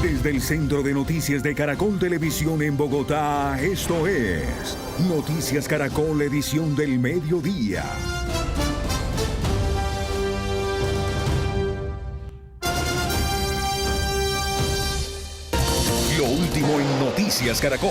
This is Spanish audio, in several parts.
Desde el Centro de Noticias de Caracol Televisión en Bogotá, esto es Noticias Caracol, edición del mediodía. Lo último en Noticias Caracol.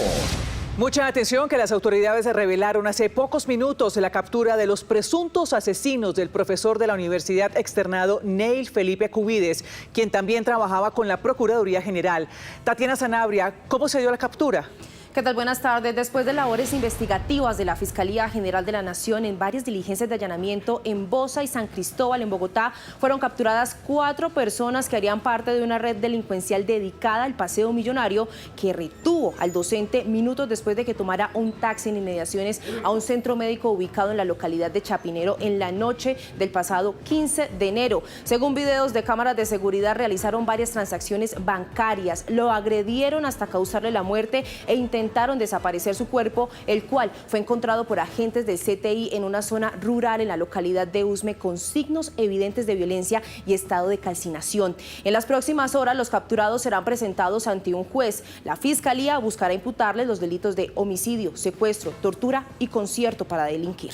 Mucha atención, que las autoridades revelaron hace pocos minutos la captura de los presuntos asesinos del profesor de la Universidad Externado Neil Felipe Cubides, quien también trabajaba con la Procuraduría General. Tatiana Sanabria, ¿cómo se dio la captura? ¿Qué tal? Buenas tardes. Después de labores investigativas de la Fiscalía General de la Nación en varias diligencias de allanamiento en Bosa y San Cristóbal, en Bogotá, fueron capturadas 4 personas que harían parte de una red delincuencial dedicada al paseo millonario que retuvo al docente minutos después de que tomara un taxi en inmediaciones a un centro médico ubicado en la localidad de Chapinero en la noche del pasado 15 de enero. Según videos de cámaras de seguridad, realizaron varias transacciones bancarias, lo agredieron hasta causarle la muerte e intentaron desaparecer su cuerpo, el cual fue encontrado por agentes del CTI en una zona rural en la localidad de Usme con signos evidentes de violencia y estado de calcinación. En las próximas horas los capturados serán presentados ante un juez. La Fiscalía buscará imputarles los delitos de homicidio, secuestro, tortura y concierto para delinquir.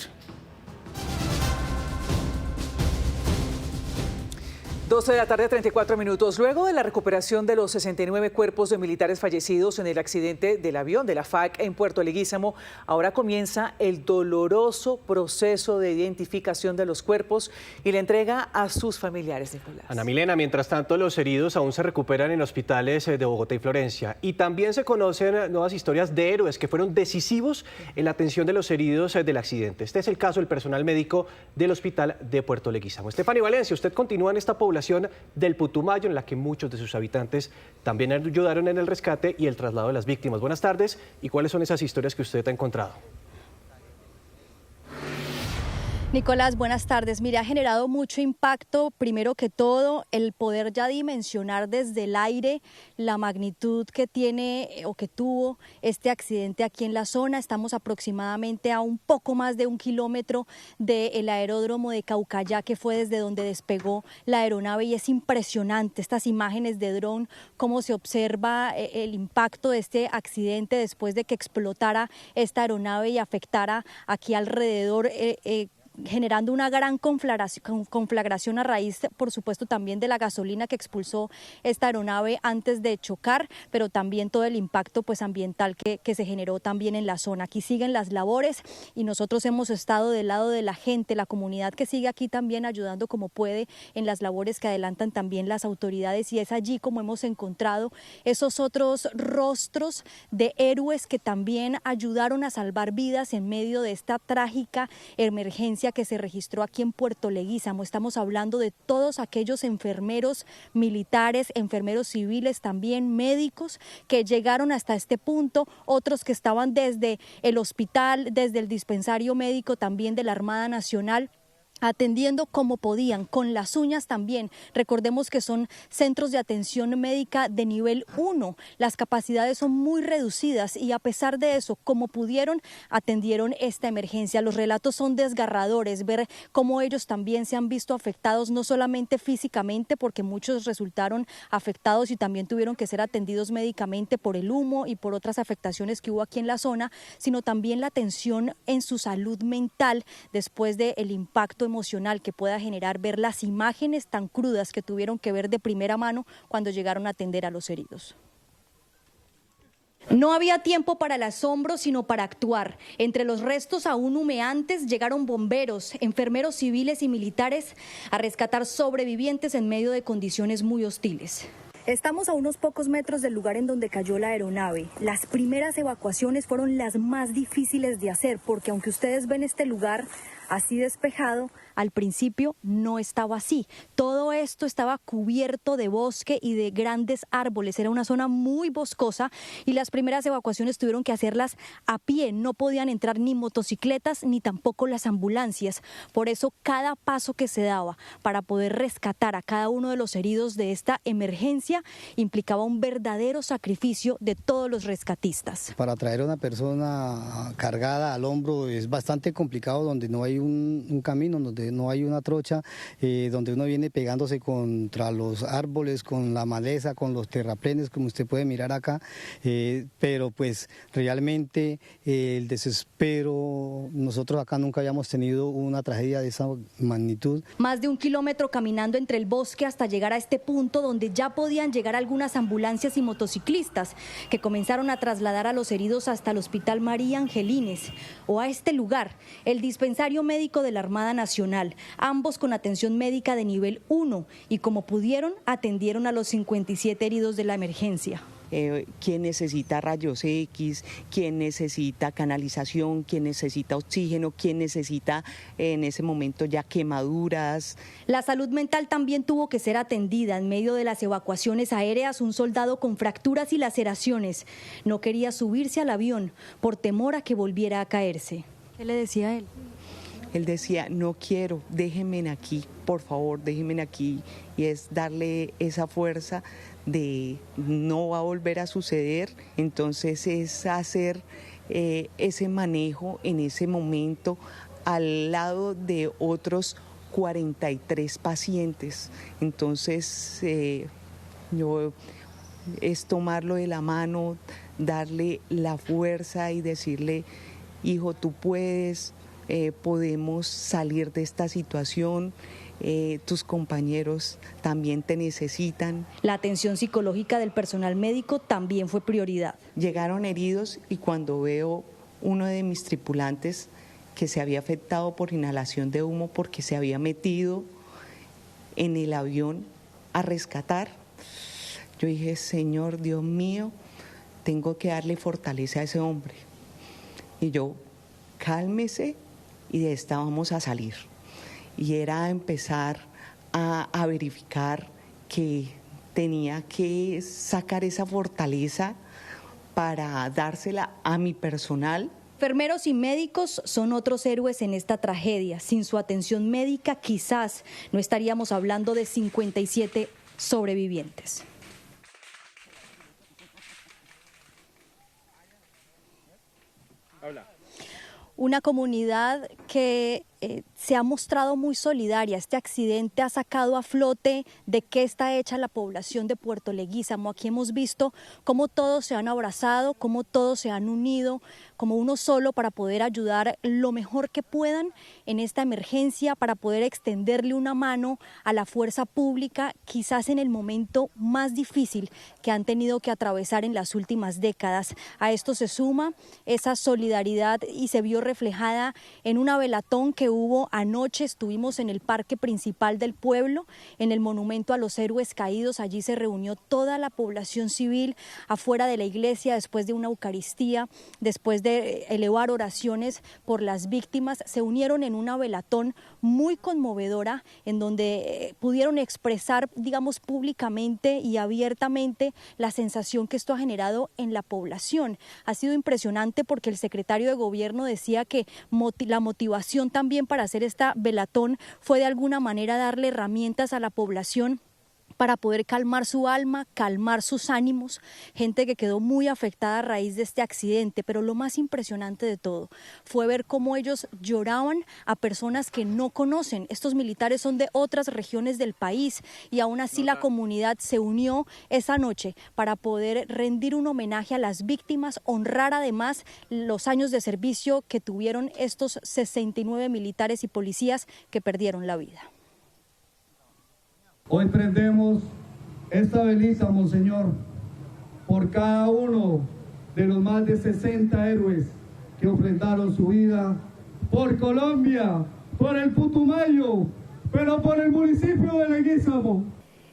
12 de la tarde, 34 minutos. Luego de la recuperación de los 69 cuerpos de militares fallecidos en el accidente del avión de la FAC en Puerto Leguízamo, ahora comienza el doloroso proceso de identificación de los cuerpos y la entrega a sus familiares, Nicolás. Ana Milena, mientras tanto, los heridos aún se recuperan en hospitales de Bogotá y Florencia. Y también se conocen nuevas historias de héroes que fueron decisivos en la atención de los heridos del accidente. Este es el caso del personal médico del hospital de Puerto Leguízamo. Estefanía Valencia, usted continúa en esta población del Putumayo, en la que muchos de sus habitantes también ayudaron en el rescate y el traslado de las víctimas. Buenas tardes, ¿y cuáles son esas historias que usted ha encontrado? Nicolás, buenas tardes. Mire, ha generado mucho impacto, primero que todo, el poder ya dimensionar desde el aire la magnitud que tiene o que tuvo este accidente aquí en la zona. Estamos aproximadamente a un poco más de 1 kilómetro del aeródromo de Caucayá, que fue desde donde despegó la aeronave, y es impresionante estas imágenes de dron, cómo se observa el impacto de este accidente después de que explotara esta aeronave y afectara aquí alrededor, generando una gran conflagración a raíz, por supuesto, también de la gasolina que expulsó esta aeronave antes de chocar, pero también todo el impacto pues ambiental que se generó también en la zona. Aquí siguen las labores y nosotros hemos estado del lado de la gente, la comunidad que sigue aquí también ayudando como puede en las labores que adelantan también las autoridades, y es allí como hemos encontrado esos otros rostros de héroes que también ayudaron a salvar vidas en medio de esta trágica emergencia que se registró aquí en Puerto Leguízamo. Estamos hablando de todos aquellos enfermeros militares, enfermeros civiles, también médicos que llegaron hasta este punto, otros que estaban desde el hospital, desde el dispensario médico también de la Armada Nacional, atendiendo como podían, con las uñas también. Recordemos que son centros de atención médica de nivel 1, las capacidades son muy reducidas y a pesar de eso, como pudieron, atendieron esta emergencia. Los relatos son desgarradores, ver cómo ellos también se han visto afectados, no solamente físicamente, porque muchos resultaron afectados y también tuvieron que ser atendidos médicamente por el humo y por otras afectaciones que hubo aquí en la zona, sino también la atención en su salud mental después del impacto emocional que pueda generar ver las imágenes tan crudas que tuvieron que ver de primera mano cuando llegaron a atender a los heridos. No había tiempo para el asombro, sino para actuar. Entre los restos aún humeantes llegaron bomberos, enfermeros civiles y militares a rescatar sobrevivientes en medio de condiciones muy hostiles. Estamos a unos pocos metros del lugar en donde cayó la aeronave. Las primeras evacuaciones fueron las más difíciles de hacer, porque aunque ustedes ven este lugar así despejado, al principio no estaba así. Todo esto estaba cubierto de bosque y de grandes árboles. Era una zona muy boscosa y las primeras evacuaciones tuvieron que hacerlas a pie. No podían entrar ni motocicletas ni tampoco las ambulancias. Por eso cada paso que se daba para poder rescatar a cada uno de los heridos de esta emergencia emergencia implicaba un verdadero sacrificio de todos los rescatistas. Para traer a una persona cargada al hombro es bastante complicado, donde no hay un camino, donde no hay una trocha, donde uno viene pegándose contra los árboles, con la maleza, con los terraplenes, como usted puede mirar acá, pero pues realmente el desespero, nosotros acá nunca habíamos tenido una tragedia de esa magnitud. Más de 1 kilómetro caminando entre el bosque hasta llegar a este punto donde ya podían llegar algunas ambulancias y motociclistas que comenzaron a trasladar a los heridos hasta el Hospital María Angelines o a este lugar, el dispensario médico de la Armada Nacional, ambos con atención médica de nivel 1 y como pudieron atendieron a los 57 heridos de la emergencia. Quien necesita rayos X, quien necesita canalización, quien necesita oxígeno, quien necesita en ese momento ya quemaduras. La salud mental también tuvo que ser atendida en medio de las evacuaciones aéreas. Un soldado con fracturas y laceraciones no quería subirse al avión por temor a que volviera a caerse. ¿Qué le decía él? Él decía, no quiero, déjenme aquí, por favor, déjenme aquí. Y es darle esa fuerza de no va a volver a suceder. Entonces es hacer ese manejo en ese momento al lado de otros 43 pacientes. Entonces es tomarlo de la mano, darle la fuerza y decirle, hijo, tú puedes. Podemos salir de esta situación, tus compañeros también te necesitan. La atención psicológica del personal médico también fue prioridad. Llegaron heridos y cuando veo uno de mis tripulantes que se había afectado por inhalación de humo porque se había metido en el avión a rescatar, yo dije, Señor Dios mío, tengo que darle fortaleza a ese hombre. Y yo, cálmese, y de esta vamos a salir. Y era empezar a verificar que tenía que sacar esa fortaleza para dársela a mi personal. Enfermeros y médicos son otros héroes en esta tragedia. Sin su atención médica quizás no estaríamos hablando de 57 sobrevivientes. Una comunidad que se ha mostrado muy solidaria. Este accidente ha sacado a flote de qué está hecha la población de Puerto Leguízamo. Aquí hemos visto cómo todos se han abrazado, cómo todos se han unido como uno solo para poder ayudar lo mejor que puedan en esta emergencia, para poder extenderle una mano a la fuerza pública, quizás en el momento más difícil que han tenido que atravesar en las últimas décadas. A esto se suma esa solidaridad y se vio reflejada en una velatón que hubo anoche. Estuvimos en el parque principal del pueblo, en el monumento a los héroes caídos. Allí se reunió toda la población civil afuera de la iglesia después de una eucaristía, después de elevar oraciones por las víctimas. Se unieron en una velatón muy conmovedora en donde pudieron expresar, digamos, públicamente y abiertamente la sensación que esto ha generado en la población. Ha sido impresionante porque el secretario de gobierno decía que la motivación también para hacer esta velatón fue de alguna manera darle herramientas a la población para poder calmar su alma, calmar sus ánimos, gente que quedó muy afectada a raíz de este accidente. Pero lo más impresionante de todo fue ver cómo ellos lloraban a personas que no conocen. Estos militares son de otras regiones del país y aún así la comunidad se unió esa noche para poder rendir un homenaje a las víctimas, honrar además los años de servicio que tuvieron estos 69 militares y policías que perdieron la vida. Hoy prendemos esta velita, Monseñor, por cada uno de los más de 60 héroes que ofrendaron su vida por Colombia, por el Putumayo, pero por el municipio de Leguízamo.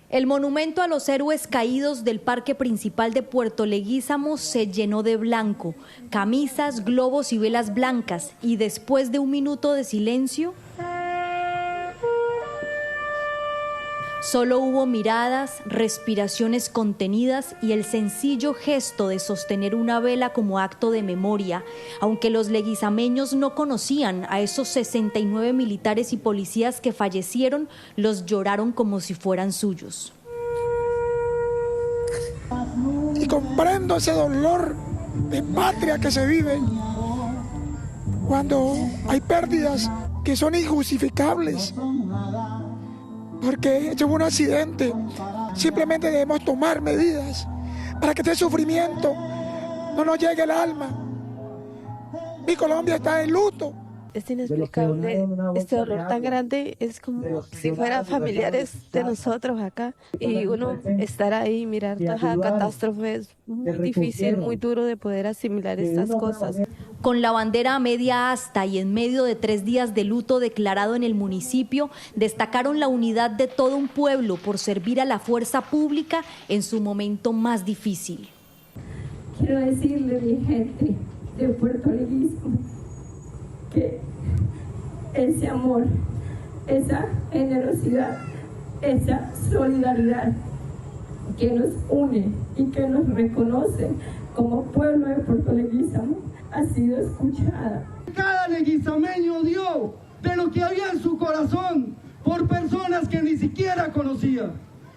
El monumento a los héroes caídos del parque principal de Puerto Leguízamo se llenó de blanco, camisas, globos y velas blancas, y después de un minuto de silencio, solo hubo miradas, respiraciones contenidas y el sencillo gesto de sostener una vela como acto de memoria. Aunque los leguizameños no conocían a esos 69 militares y policías que fallecieron, los lloraron como si fueran suyos. comprendo ese dolor de patria que se vive cuando hay pérdidas que son injustificables, porque es un accidente. Simplemente debemos tomar medidas para que este sufrimiento no nos llegue al alma. Mi Colombia está en luto. Es inexplicable este dolor tan grande, es como si fueran familiares de nosotros acá, y uno estar ahí y mirar toda esa catástrofe es muy difícil, muy duro de poder asimilar estas cosas. Con la bandera a media asta y en medio de 3 días de luto declarado en el municipio, destacaron la unidad de todo un pueblo por servir a la fuerza pública en su momento más difícil. Quiero decirle, mi gente de Puerto Leguízamo, que ese amor, esa generosidad, esa solidaridad que nos une y que nos reconoce como pueblo de Puerto Leguízamo ha sido escuchada. Cada leguizameño dio de lo que había en su corazón por personas que ni siquiera conocía.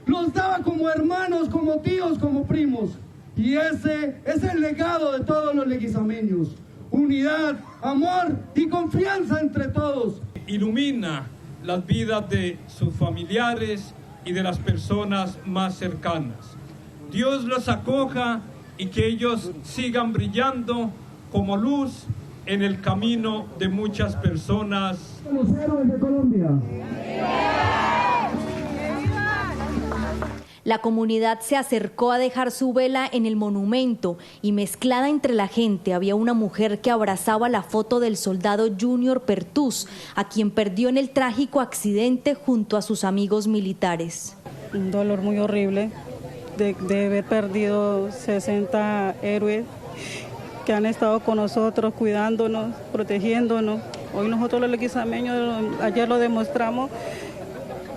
Los daba como hermanos, como tíos, como primos. Y ese es el legado de todos los leguizameños. Unidad, amor y confianza entre todos. Ilumina las vidas de sus familiares y de las personas más cercanas. Dios los acoja y que ellos sigan brillando como luz en el camino de muchas personas. Los héroes de Colombia. La comunidad se acercó a dejar su vela en el monumento y mezclada entre la gente había una mujer que abrazaba la foto del soldado Junior Pertús, a quien perdió en el trágico accidente junto a sus amigos militares. Un dolor muy horrible de haber perdido 60 héroes que han estado con nosotros, cuidándonos, protegiéndonos. Hoy nosotros los leguizameños, ayer lo demostramos,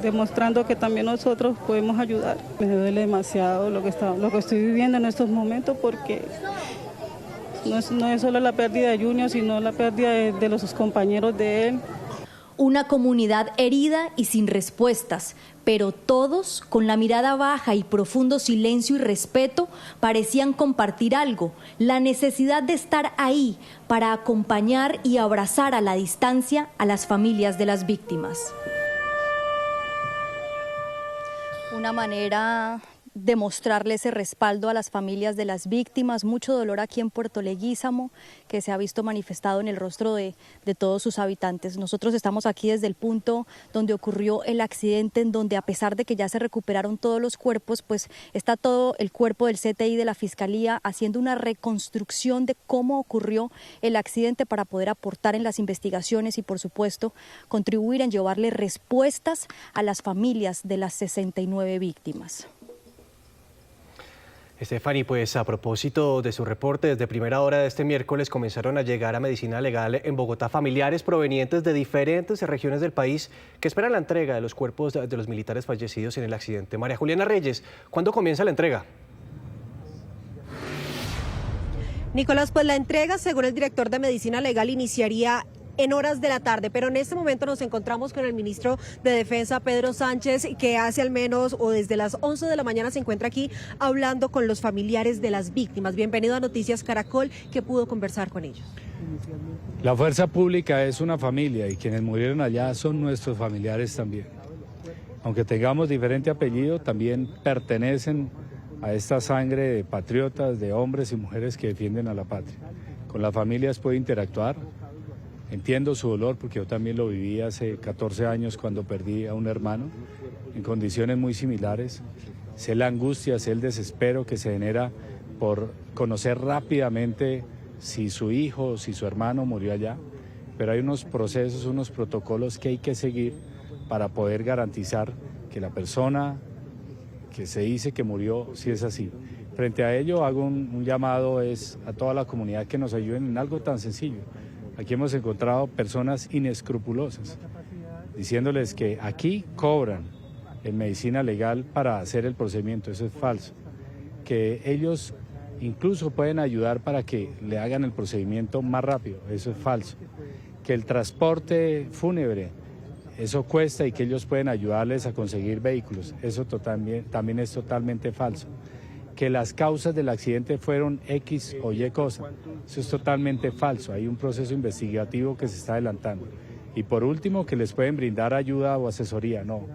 demostrando que también nosotros podemos ayudar. Me duele demasiado lo que estoy viviendo en estos momentos, porque no es solo la pérdida de Junior, sino la pérdida de los compañeros de él. Una comunidad herida y sin respuestas, pero todos, con la mirada baja y profundo silencio y respeto, parecían compartir algo, la necesidad de estar ahí para acompañar y abrazar a la distancia a las familias de las víctimas. Una manera de mostrarle ese respaldo a las familias de las víctimas, mucho dolor aquí en Puerto Leguízamo, que se ha visto manifestado en el rostro de todos sus habitantes. Nosotros estamos aquí desde el punto donde ocurrió el accidente, en donde a pesar de que ya se recuperaron todos los cuerpos, pues está todo el cuerpo del CTI de la Fiscalía haciendo una reconstrucción de cómo ocurrió el accidente para poder aportar en las investigaciones y, por supuesto, contribuir en llevarle respuestas a las familias de las 69 víctimas. Stephanie, pues a propósito de su reporte, desde primera hora de este miércoles comenzaron a llegar a Medicina Legal en Bogotá familiares provenientes de diferentes regiones del país que esperan la entrega de los cuerpos de los militares fallecidos en el accidente. María Juliana Reyes, ¿cuándo comienza la entrega? Nicolás, pues la entrega, según el director de Medicina Legal, iniciaría en horas de la tarde, pero en este momento nos encontramos con el ministro de Defensa, Pedro Sánchez, que hace al menos o desde las 11 de la mañana se encuentra aquí hablando con los familiares de las víctimas. Bienvenido a Noticias Caracol, que pudo conversar con ellos. La fuerza pública es una familia y quienes murieron allá son nuestros familiares también. Aunque tengamos diferente apellido, también pertenecen a esta sangre de patriotas, de hombres y mujeres que defienden a la patria. Con las familias puedo interactuar. Entiendo su dolor porque yo también lo viví hace 14 años cuando perdí a un hermano en condiciones muy similares. Sé la angustia, sé el desespero que se genera por conocer rápidamente si su hijo o si su hermano murió allá, pero hay unos procesos, unos protocolos que hay que seguir para poder garantizar que la persona que se dice que murió, sí es así. Frente a ello hago un llamado a toda la comunidad que nos ayuden en algo tan sencillo. Aquí hemos encontrado personas inescrupulosas, diciéndoles que aquí cobran en Medicina Legal para hacer el procedimiento. Eso es falso. Que ellos incluso pueden ayudar para que le hagan el procedimiento más rápido. Eso es falso. Que el transporte fúnebre, eso cuesta y que ellos pueden ayudarles a conseguir vehículos. Eso también es totalmente falso. que las causas del accidente fueron X o Y cosa. Eso es totalmente falso, hay un proceso investigativo que se está adelantando. Y por último, que les pueden brindar ayuda o asesoría, no.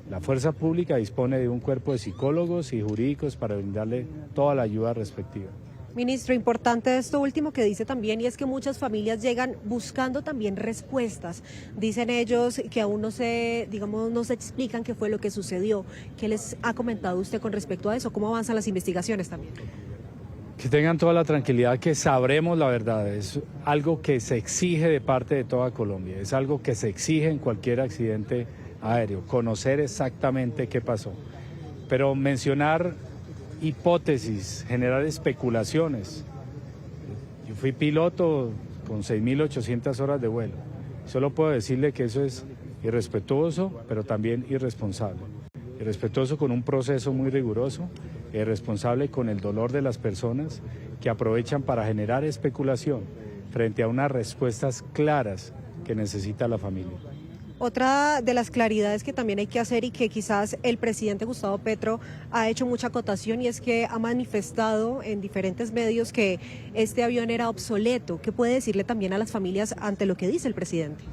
La fuerza pública dispone de un cuerpo de psicólogos y jurídicos para brindarle toda la ayuda respectiva. Ministro, importante esto último que dice también, y es que muchas familias llegan buscando también respuestas. Dicen ellos que aún no se explican qué fue lo que sucedió. ¿Qué les ha comentado usted con respecto a eso? ¿Cómo avanzan las investigaciones también? Que tengan toda la tranquilidad que sabremos la verdad. Es algo que se exige de parte de toda Colombia, es algo que se exige en cualquier accidente aéreo, conocer exactamente qué pasó. Pero mencionar hipótesis, generar especulaciones. Yo fui piloto con 6.800 horas de vuelo. Solo puedo decirle que eso es irrespetuoso, pero también irresponsable. Irrespetuoso con un proceso muy riguroso, irresponsable con el dolor de las personas que aprovechan para generar especulación frente a unas respuestas claras que necesita la familia. Otra de las claridades que también hay que hacer y que quizás el presidente Gustavo Petro ha hecho mucha acotación, y es que ha manifestado en diferentes medios que este avión era obsoleto. ¿Qué puede decirle también a las familias ante lo que dice el presidente?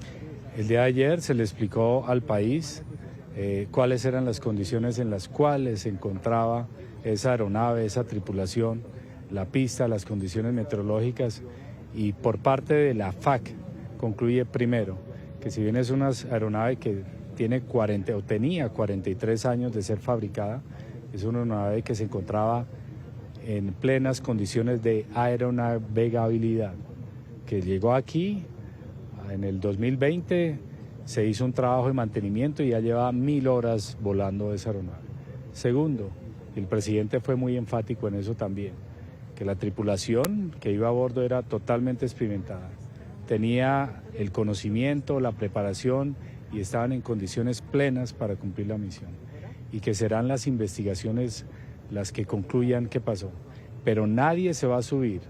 El día de ayer se le explicó al país cuáles eran las condiciones en las cuales se encontraba esa aeronave, esa tripulación, la pista, las condiciones meteorológicas, y por parte de la FAC concluye primero que si bien es una aeronave que tiene tenía 43 años de ser fabricada, es una aeronave que se encontraba en plenas condiciones de aeronavegabilidad, que llegó aquí en el 2020, se hizo un trabajo de mantenimiento y ya lleva 1000 horas volando esa aeronave. Segundo, el presidente fue muy enfático en eso también, que la tripulación que iba a bordo era totalmente experimentada. Tenía el conocimiento, la preparación y estaban en condiciones plenas para cumplir la misión, y que serán las investigaciones las que concluyan qué pasó. Pero nadie se va a subir,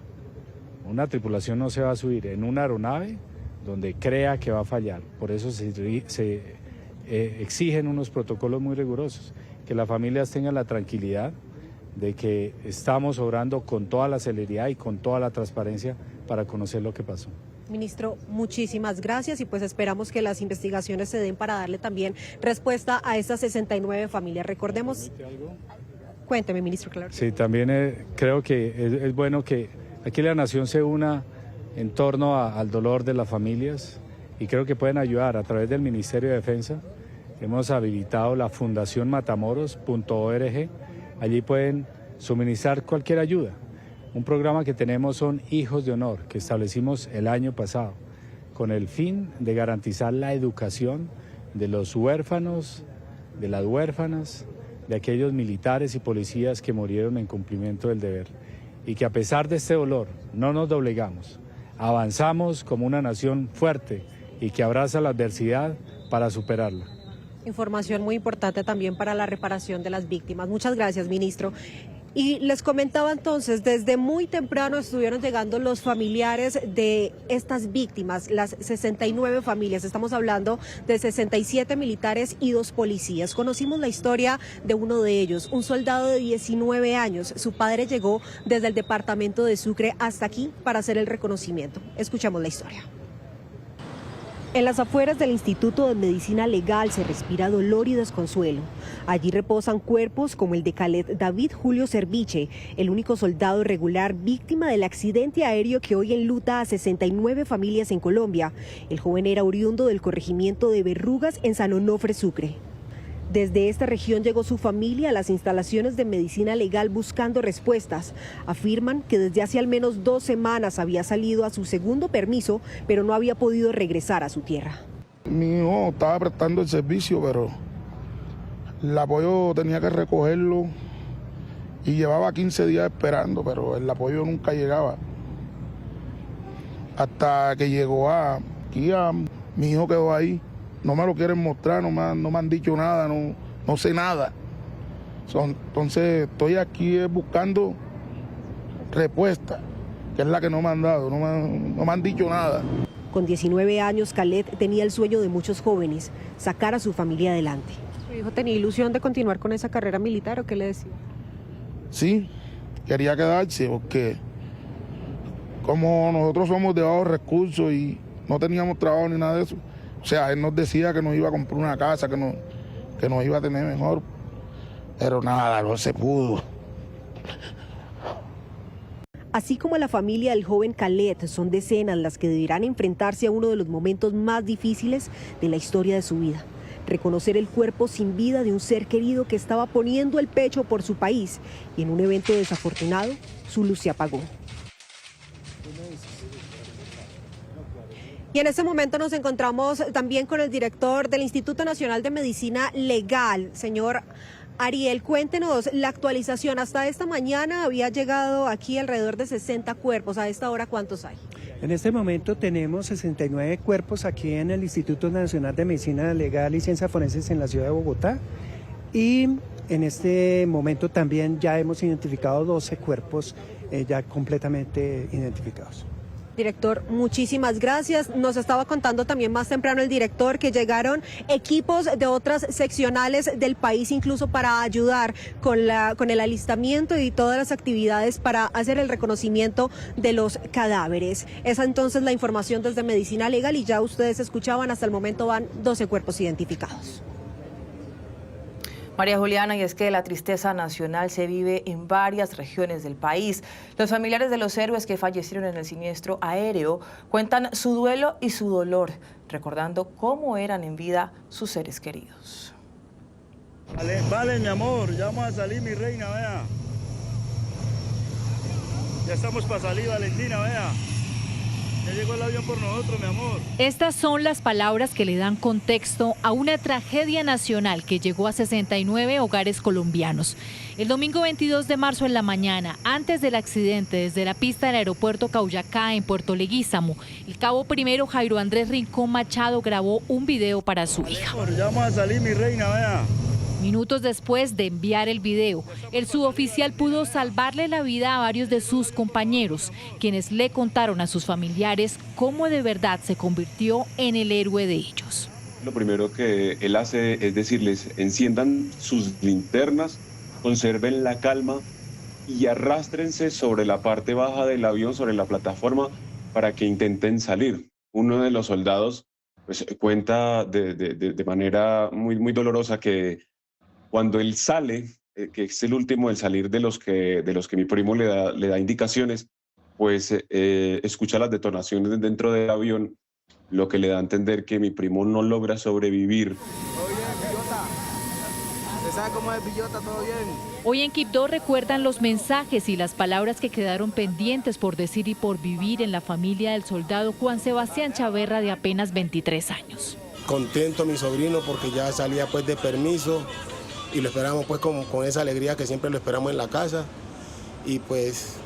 una tripulación no se va a subir en una aeronave donde crea que va a fallar. Por eso se exigen unos protocolos muy rigurosos, que las familias tengan la tranquilidad de que estamos obrando con toda la celeridad y con toda la transparencia para conocer lo que pasó. Ministro, muchísimas gracias, y pues esperamos que las investigaciones se den para darle también respuesta a estas 69 familias. Recordemos... Cuénteme, ministro, claro. Sí, también creo que es bueno que aquí la nación se una en torno al dolor de las familias, y creo que pueden ayudar a través del Ministerio de Defensa. Hemos habilitado la Fundación Matamoros.org, allí pueden suministrar cualquier ayuda. Un programa que tenemos son Hijos de Honor, que establecimos el año pasado, con el fin de garantizar la educación de los huérfanos, de las huérfanas, de aquellos militares y policías que murieron en cumplimiento del deber. Y que a pesar de este dolor, no nos doblegamos, avanzamos como una nación fuerte y que abraza la adversidad para superarla. Información muy importante también para la reparación de las víctimas. Muchas gracias, ministro. Y les comentaba entonces, desde muy temprano estuvieron llegando los familiares de estas víctimas, las 69 familias. Estamos hablando de 67 militares y 2 policías. Conocimos la historia de uno de ellos, un soldado de 19 años. Su padre llegó desde el departamento de Sucre hasta aquí para hacer el reconocimiento. Escuchamos la historia. En las afueras del Instituto de Medicina Legal se respira dolor y desconsuelo. Allí reposan cuerpos como el de Khaled David Julio Cerviche, el único soldado regular víctima del accidente aéreo que hoy enluta a 69 familias en Colombia. El joven era oriundo del corregimiento de Berrugas en San Onofre, Sucre. Desde esta región llegó su familia a las instalaciones de medicina legal buscando respuestas. Afirman que desde hace al menos 2 semanas había salido a su segundo permiso, pero no había podido regresar a su tierra. Mi hijo estaba prestando el servicio, pero el apoyo tenía que recogerlo y llevaba 15 días esperando, pero el apoyo nunca llegaba. Hasta que llegó aquí, mi hijo quedó ahí. No me lo quieren mostrar, no me han dicho nada, no sé nada. Entonces estoy aquí buscando respuesta, que es la que no me han dado, no me han dicho nada. Con 19 años, Khaled tenía el sueño de muchos jóvenes, sacar a su familia adelante. ¿Su hijo tenía ilusión de continuar con esa carrera militar o qué le decía? Sí, quería quedarse porque como nosotros somos de bajos recursos y no teníamos trabajo ni nada de eso, o sea, él nos decía que nos iba a comprar una casa, que nos iba a tener mejor, pero nada, no se pudo. Así como la familia del joven Khaled, son decenas las que deberán enfrentarse a uno de los momentos más difíciles de la historia de su vida. Reconocer el cuerpo sin vida de un ser querido que estaba poniendo el pecho por su país y en un evento desafortunado, su luz se apagó. Y en este momento nos encontramos también con el director del Instituto Nacional de Medicina Legal, señor Ariel. Cuéntenos la actualización. Hasta esta mañana había llegado aquí alrededor de 60 cuerpos. ¿A esta hora cuántos hay? En este momento tenemos 69 cuerpos aquí en el Instituto Nacional de Medicina Legal y Ciencias Forenses en la ciudad de Bogotá. Y en este momento también ya hemos identificado 12 cuerpos ya completamente identificados. Director, muchísimas gracias. Nos estaba contando también más temprano el director que llegaron equipos de otras seccionales del país incluso para ayudar con el alistamiento y todas las actividades para hacer el reconocimiento de los cadáveres. Esa entonces la información desde Medicina Legal y ya ustedes escuchaban, hasta el momento van 12 cuerpos identificados. María Juliana, y es que la tristeza nacional se vive en varias regiones del país. Los familiares de los héroes que fallecieron en el siniestro aéreo cuentan su duelo y su dolor, recordando cómo eran en vida sus seres queridos. Vale, mi amor, ya vamos a salir, mi reina, vea. Ya estamos para salir, Valentina, vea. Ya llegó el avión por nosotros, mi amor. Estas son las palabras que le dan contexto a una tragedia nacional que llegó a 69 hogares colombianos. El domingo 22 de marzo en la mañana, antes del accidente, desde la pista del aeropuerto Cauyacá en Puerto Leguízamo, el cabo primero Jairo Andrés Rincón Machado grabó un video para su hija. Ya vamos a salir, mi reina, vea. Minutos después de enviar el video, el suboficial pudo salvarle la vida a varios de sus compañeros, quienes le contaron a sus familiares cómo de verdad se convirtió en el héroe de ellos. Lo primero que él hace es decirles: enciendan sus linternas, conserven la calma y arrástrense sobre la parte baja del avión, sobre la plataforma, para que intenten salir. Uno de los soldados pues, cuenta de manera muy dolorosa que cuando él sale, que es el último del salir de los que mi primo le da indicaciones, pues escucha las detonaciones dentro del avión, lo que le da a entender que mi primo no logra sobrevivir. ¿Sabe cómo es, Villota? ¿Todo bien? Hoy en Quibdó recuerdan los mensajes y las palabras que quedaron pendientes por decir y por vivir en la familia del soldado Juan Sebastián Chaverra, de apenas 23 años. Contento mi sobrino porque ya salía pues de permiso y lo esperamos pues con esa alegría que siempre lo esperamos en la casa. Y pues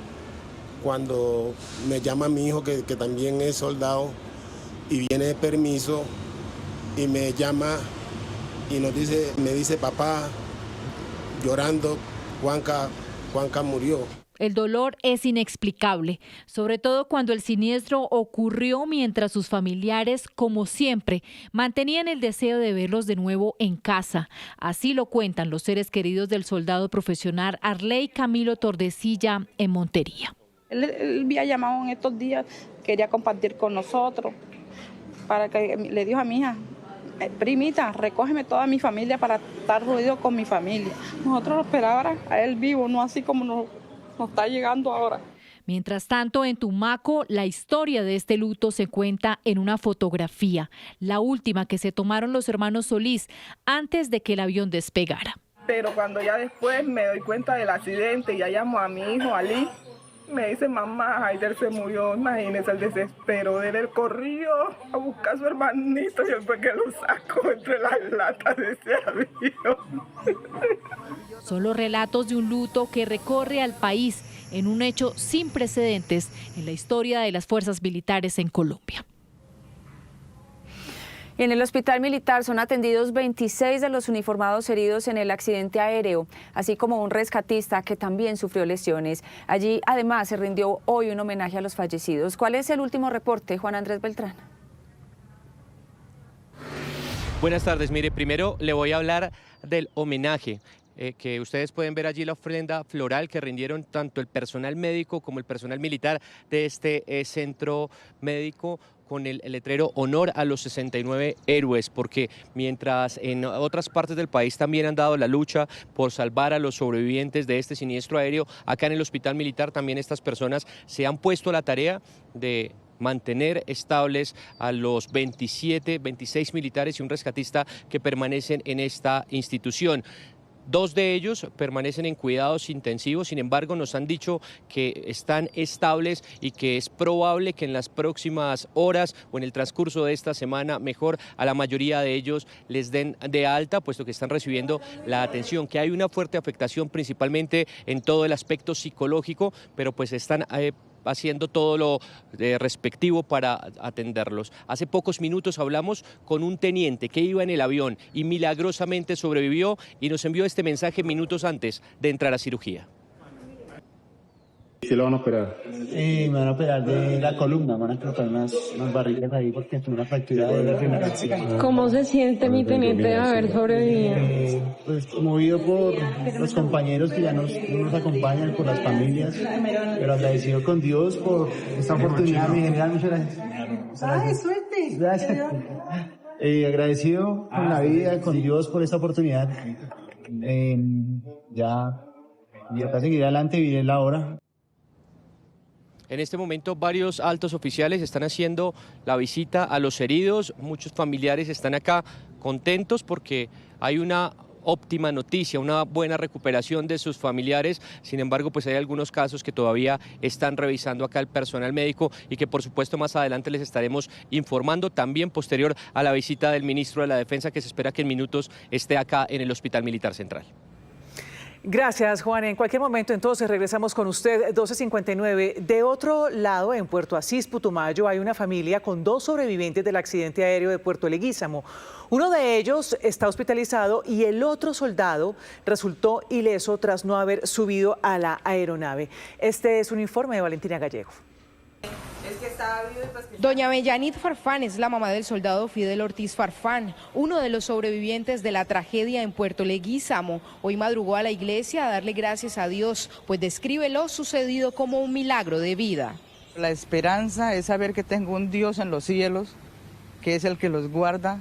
cuando me llama mi hijo que también es soldado y viene de permiso y me llama y me dice papá, llorando, Juanca murió. El dolor es inexplicable, sobre todo cuando el siniestro ocurrió mientras sus familiares, como siempre, mantenían el deseo de verlos de nuevo en casa. Así lo cuentan los seres queridos del soldado profesional Arley Camilo Tordesilla en Montería. Él había llamado en estos días, quería compartir con nosotros, para que le dijo a mi hija: primita, recógeme toda mi familia para estar reunido con mi familia. Nosotros lo esperábamos a él vivo, no así como nos está llegando ahora. Mientras tanto, en Tumaco, la historia de este luto se cuenta en una fotografía, la última que se tomaron los hermanos Solís antes de que el avión despegara. Pero cuando ya después me doy cuenta del accidente y ya llamo a mi hijo Ali, me dice: mamá, Haider se murió. Imagínese el desespero de él. Corrió a buscar a su hermanito y después que lo sacó entre las latas de ese avión. Son los relatos de un luto que recorre al país en un hecho sin precedentes en la historia de las fuerzas militares en Colombia. Y en el hospital militar son atendidos 26 de los uniformados heridos en el accidente aéreo, así como un rescatista que también sufrió lesiones. Allí además se rindió hoy un homenaje a los fallecidos. ¿Cuál es el último reporte, Juan Andrés Beltrán? Buenas tardes, mire, primero le voy a hablar del homenaje. que ustedes pueden ver allí la ofrenda floral que rindieron tanto el personal médico como el personal militar de este centro médico, con el letrero honor a los 69 héroes, porque mientras en otras partes del país también han dado la lucha por salvar a los sobrevivientes de este siniestro aéreo, acá en el hospital militar también estas personas se han puesto a la tarea de mantener estables a los 26 militares y un rescatista que permanecen en esta institución. 2 de ellos permanecen en cuidados intensivos, sin embargo nos han dicho que están estables y que es probable que en las próximas horas o en el transcurso de esta semana mejor a la mayoría de ellos les den de alta, puesto que están recibiendo la atención, que hay una fuerte afectación principalmente en todo el aspecto psicológico, pero pues están haciendo todo lo respectivo para atenderlos. Hace pocos minutos hablamos con un teniente que iba en el avión y milagrosamente sobrevivió y nos envió este mensaje minutos antes de entrar a cirugía. ¿Sí lo van a operar? Sí, me van a operar de la columna, me van a colocar unas barrigas ahí porque tuve una fractura de la generación. ¿Cómo se siente mi teniente de haber sobrevivido? Pues movido por los compañeros que ya nos acompañan, por las familias, pero agradecido con Dios por esta oportunidad. Mi general, muchas gracias. ¡Ay, suerte! Gracias. Agradecido con la vida, con Dios por esta oportunidad. Ya para seguir adelante, vivir la hora. En este momento varios altos oficiales están haciendo la visita a los heridos, muchos familiares están acá contentos porque hay una óptima noticia, una buena recuperación de sus familiares. Sin embargo, pues hay algunos casos que todavía están revisando acá el personal médico y que por supuesto más adelante les estaremos informando, también posterior a la visita del ministro de la Defensa, que se espera que en minutos esté acá en el Hospital Militar Central. Gracias, Juan. En cualquier momento, entonces, regresamos con usted, 12:59. De otro lado, en Puerto Asís, Putumayo, hay una familia con 2 sobrevivientes del accidente aéreo de Puerto Leguízamo. Uno de ellos está hospitalizado y el otro soldado resultó ileso tras no haber subido a la aeronave. Este es un informe de Valentina Gallego. Doña Mellanit Farfán es la mamá del soldado Fidel Ortiz Farfán, uno de los sobrevivientes de la tragedia en Puerto Leguízamo. Hoy madrugó a la iglesia a darle gracias a Dios, pues describe lo sucedido como un milagro de vida. La esperanza es saber que tengo un Dios en los cielos, que es el que los guarda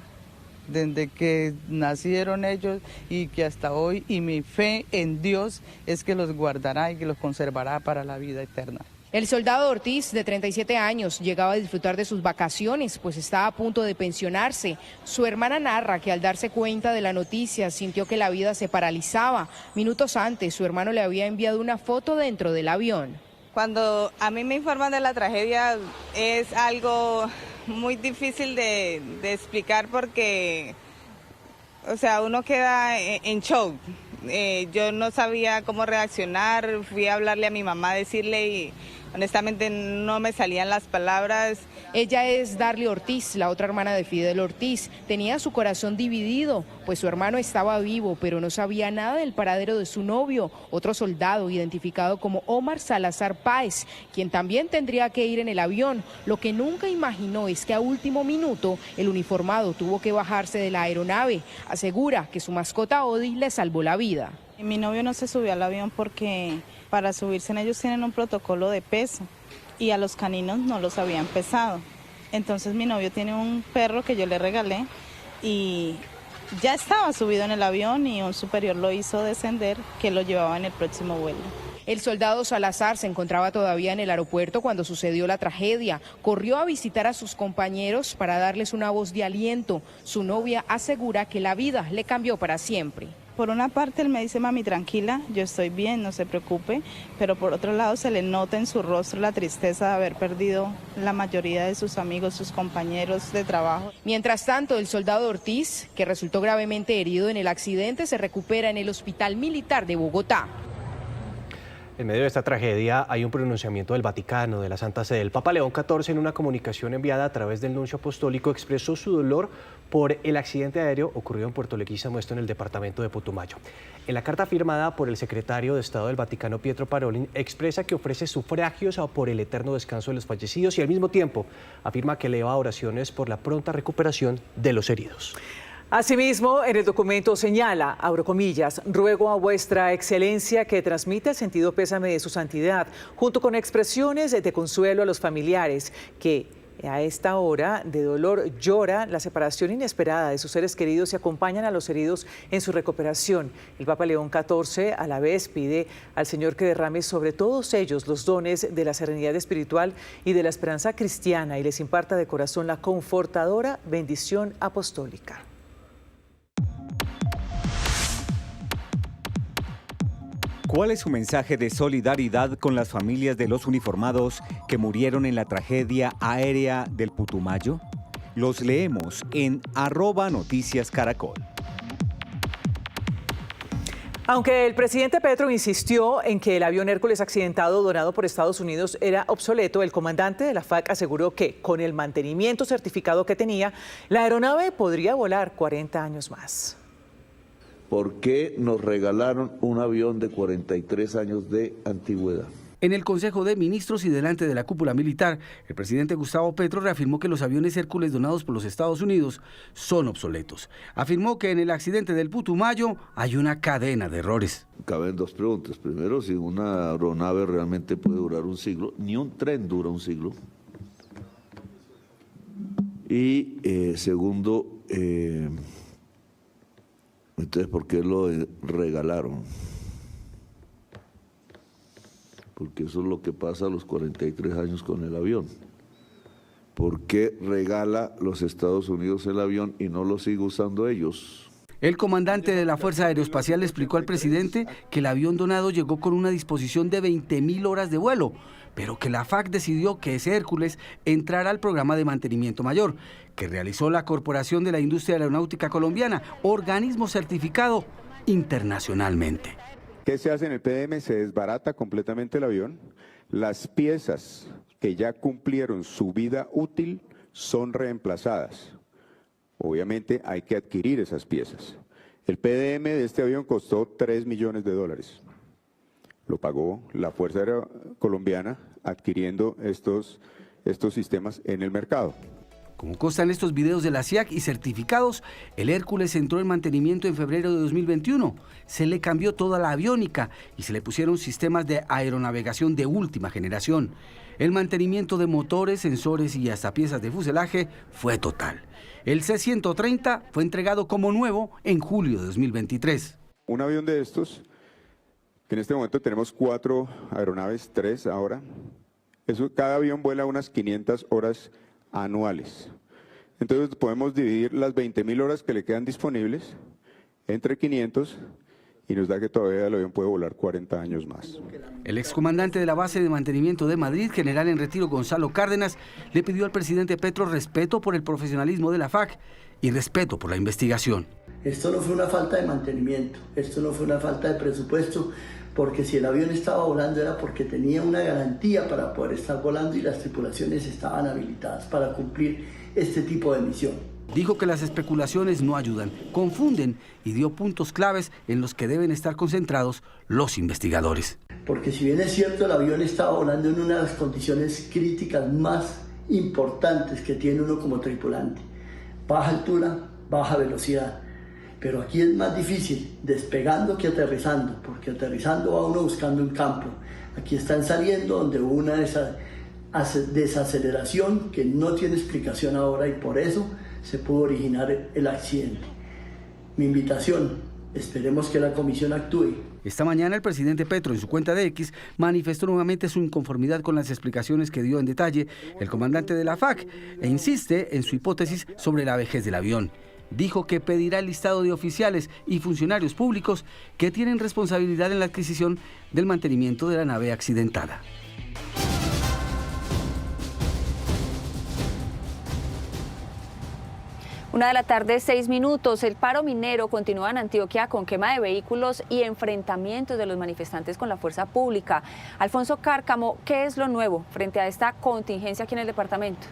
desde que nacieron ellos y que hasta hoy, y mi fe en Dios es que los guardará y que los conservará para la vida eterna. El soldado Ortiz, de 37 años, llegaba a disfrutar de sus vacaciones, pues estaba a punto de pensionarse. Su hermana narra que al darse cuenta de la noticia sintió que la vida se paralizaba. Minutos antes, su hermano le había enviado una foto dentro del avión. Cuando a mí me informan de la tragedia es algo muy difícil de explicar porque, o sea, uno queda en shock. Yo no sabía cómo reaccionar, fui a hablarle a mi mamá, decirle y honestamente no me salían las palabras. Ella es Darly Ortiz, la otra hermana de Fidel Ortiz. Tenía su corazón dividido, pues su hermano estaba vivo, pero no sabía nada del paradero de su novio, otro soldado identificado como Omar Salazar Páez, quien también tendría que ir en el avión. Lo que nunca imaginó es que a último minuto el uniformado tuvo que bajarse de la aeronave. Asegura que su mascota Odi le salvó la vida. Mi novio no se subió al avión porque para subirse en ellos tienen un protocolo de peso y a los caninos no los habían pesado. Entonces mi novio tiene un perro que yo le regalé y ya estaba subido en el avión y un superior lo hizo descender, que lo llevaba en el próximo vuelo. El soldado Salazar se encontraba todavía en el aeropuerto cuando sucedió la tragedia. Corrió a visitar a sus compañeros para darles una voz de aliento. Su novia asegura que la vida le cambió para siempre. Por una parte él me dice, mami, tranquila, yo estoy bien, no se preocupe, pero por otro lado se le nota en su rostro la tristeza de haber perdido la mayoría de sus amigos, sus compañeros de trabajo. Mientras tanto, el soldado Ortiz, que resultó gravemente herido en el accidente, se recupera en el Hospital Militar de Bogotá. En medio de esta tragedia hay un pronunciamiento del Vaticano, de la Santa Sede. El Papa León XIV, en una comunicación enviada a través del nuncio apostólico, expresó su dolor por el accidente aéreo ocurrido en Puerto Leguízamo, esto en el departamento de Putumayo. En la carta firmada por el secretario de Estado del Vaticano, Pietro Parolin, expresa que ofrece sufragios por el eterno descanso de los fallecidos y al mismo tiempo afirma que eleva oraciones por la pronta recuperación de los heridos. Asimismo, en el documento señala, abro comillas, ruego a vuestra excelencia que transmita el sentido pésame de su santidad, junto con expresiones de consuelo a los familiares que a esta hora de dolor lloran la separación inesperada de sus seres queridos y acompañan a los heridos en su recuperación. El Papa León XIV a la vez pide al Señor que derrame sobre todos ellos los dones de la serenidad espiritual y de la esperanza cristiana y les imparta de corazón la confortadora bendición apostólica. ¿Cuál es su mensaje de solidaridad con las familias de los uniformados que murieron en la tragedia aérea del Putumayo? Los leemos en @noticiascaracol. Aunque el presidente Petro insistió en que el avión Hércules accidentado donado por Estados Unidos era obsoleto, el comandante de la FAC aseguró que, con el mantenimiento certificado que tenía, la aeronave podría volar 40 años más. ¿Por qué nos regalaron un avión de 43 años de antigüedad? En el Consejo de Ministros y delante de la cúpula militar, el presidente Gustavo Petro reafirmó que los aviones Hércules donados por los Estados Unidos son obsoletos. Afirmó que en el accidente del Putumayo hay una cadena de errores. Caben dos preguntas. Primero, si una aeronave realmente puede durar un siglo. Ni un tren dura un siglo. Y segundo, entonces, ¿por qué lo regalaron? Porque eso es lo que pasa a los 43 años con el avión. ¿Por qué regala los Estados Unidos el avión y no lo sigue usando ellos? El comandante de la Fuerza Aeroespacial le explicó al presidente que el avión donado llegó con una disposición de 20.000 horas de vuelo, pero que la FAC decidió que ese Hércules entrara al programa de mantenimiento mayor, que realizó la Corporación de la Industria Aeronáutica Colombiana, organismo certificado internacionalmente. ¿Qué se hace en el PDM? Se desbarata completamente el avión. Las piezas que ya cumplieron su vida útil son reemplazadas. Obviamente hay que adquirir esas piezas. El PDM de este avión costó $3 millones. Lo pagó la Fuerza Aérea Colombiana adquiriendo estos sistemas en el mercado. Como constan estos videos de la SIAC y certificados, el Hércules entró en mantenimiento en febrero de 2021. Se le cambió toda la aviónica y se le pusieron sistemas de aeronavegación de última generación. El mantenimiento de motores, sensores y hasta piezas de fuselaje fue total. El C-130 fue entregado como nuevo en julio de 2023. Un avión de estos, que en este momento tenemos 4 aeronaves, 3 ahora, cada avión vuela unas 500 horas anuales. Entonces podemos dividir las 20.000 horas que le quedan disponibles entre 500 y nos da que todavía el avión puede volar 40 años más. El excomandante de la base de mantenimiento de Madrid, general en retiro Gonzalo Cárdenas, le pidió al presidente Petro respeto por el profesionalismo de la FAC y respeto por la investigación. Esto no fue una falta de mantenimiento, esto no fue una falta de presupuesto, porque si el avión estaba volando era porque tenía una garantía para poder estar volando y las tripulaciones estaban habilitadas para cumplir este tipo de misión. Dijo que las especulaciones no ayudan, confunden y dio puntos claves en los que deben estar concentrados los investigadores. Porque si bien es cierto, el avión estaba volando en una de las condiciones críticas más importantes que tiene uno como tripulante. Baja altura, baja velocidad. Pero aquí es más difícil despegando que aterrizando, porque aterrizando va uno buscando un campo. Aquí están saliendo donde hubo una desaceleración que no tiene explicación ahora y por eso se pudo originar el accidente. Mi invitación, esperemos que la comisión actúe. Esta mañana el presidente Petro en su cuenta de X manifestó nuevamente su inconformidad con las explicaciones que dio en detalle el comandante de la FAC e insiste en su hipótesis sobre la vejez del avión. Dijo que pedirá el listado de oficiales y funcionarios públicos que tienen responsabilidad en la adquisición del mantenimiento de la nave accidentada. 1:06 p.m. El paro minero continúa en Antioquia con quema de vehículos y enfrentamientos de los manifestantes con la fuerza pública. Alfonso Cárcamo, ¿qué es lo nuevo frente a esta contingencia aquí en el departamento?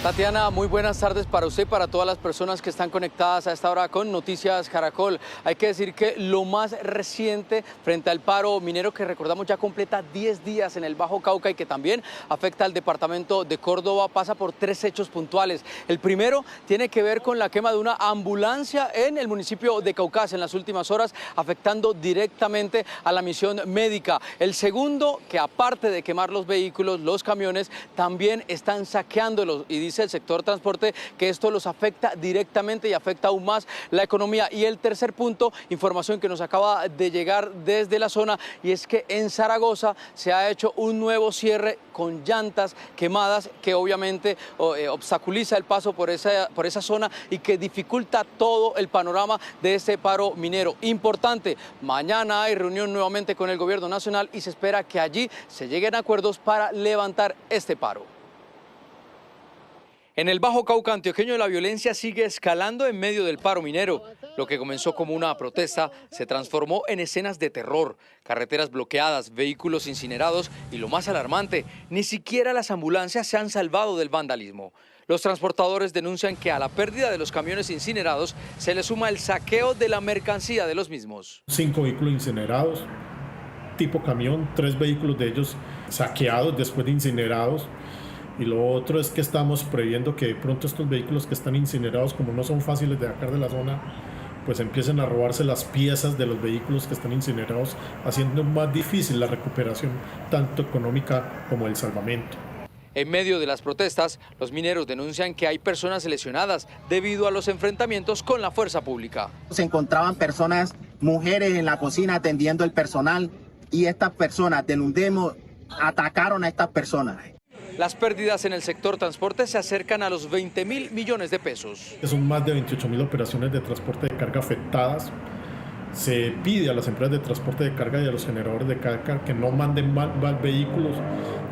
Tatiana, muy buenas tardes para usted y para todas las personas que están conectadas a esta hora con Noticias Caracol. Hay que decir que lo más reciente frente al paro minero, que recordamos ya completa 10 días en el Bajo Cauca y que también afecta al departamento de Córdoba, pasa por 3 hechos puntuales. El primero tiene que ver con la quema de una ambulancia en el municipio de Caucás en las últimas horas, afectando directamente a la misión médica. El segundo, que aparte de quemar los vehículos, los camiones también están saqueándolos, y dice el sector transporte que esto los afecta directamente y afecta aún más la economía. Y el tercer punto, información que nos acaba de llegar desde la zona, y es que en Zaragoza se ha hecho un nuevo cierre con llantas quemadas que obviamente obstaculiza el paso por esa zona y que dificulta todo el panorama de este paro minero. Importante, mañana hay reunión nuevamente con el gobierno nacional y se espera que allí se lleguen a acuerdos para levantar este paro. En el Bajo Cauca antioqueño la violencia sigue escalando en medio del paro minero. Lo que comenzó como una protesta se transformó en escenas de terror, carreteras bloqueadas, vehículos incinerados y lo más alarmante, ni siquiera las ambulancias se han salvado del vandalismo. Los transportadores denuncian que a la pérdida de los camiones incinerados se le suma el saqueo de la mercancía de los mismos. 5 vehículos incinerados, tipo camión, 3 vehículos de ellos saqueados después de incinerados. Y lo otro es que estamos previendo que de pronto estos vehículos que están incinerados, como no son fáciles de sacar de la zona, pues empiecen a robarse las piezas de los vehículos que están incinerados, haciendo más difícil la recuperación tanto económica como el salvamento. En medio de las protestas, los mineros denuncian que hay personas lesionadas debido a los enfrentamientos con la fuerza pública. Se encontraban personas, mujeres en la cocina atendiendo el personal, y estas personas de Nundemo atacaron a estas personas. Las pérdidas en el sector transporte se acercan a los 20.000 millones de pesos. Son más de 28.000 operaciones de transporte de carga afectadas. Se pide a las empresas de transporte de carga y a los generadores de carga que no manden mal vehículos,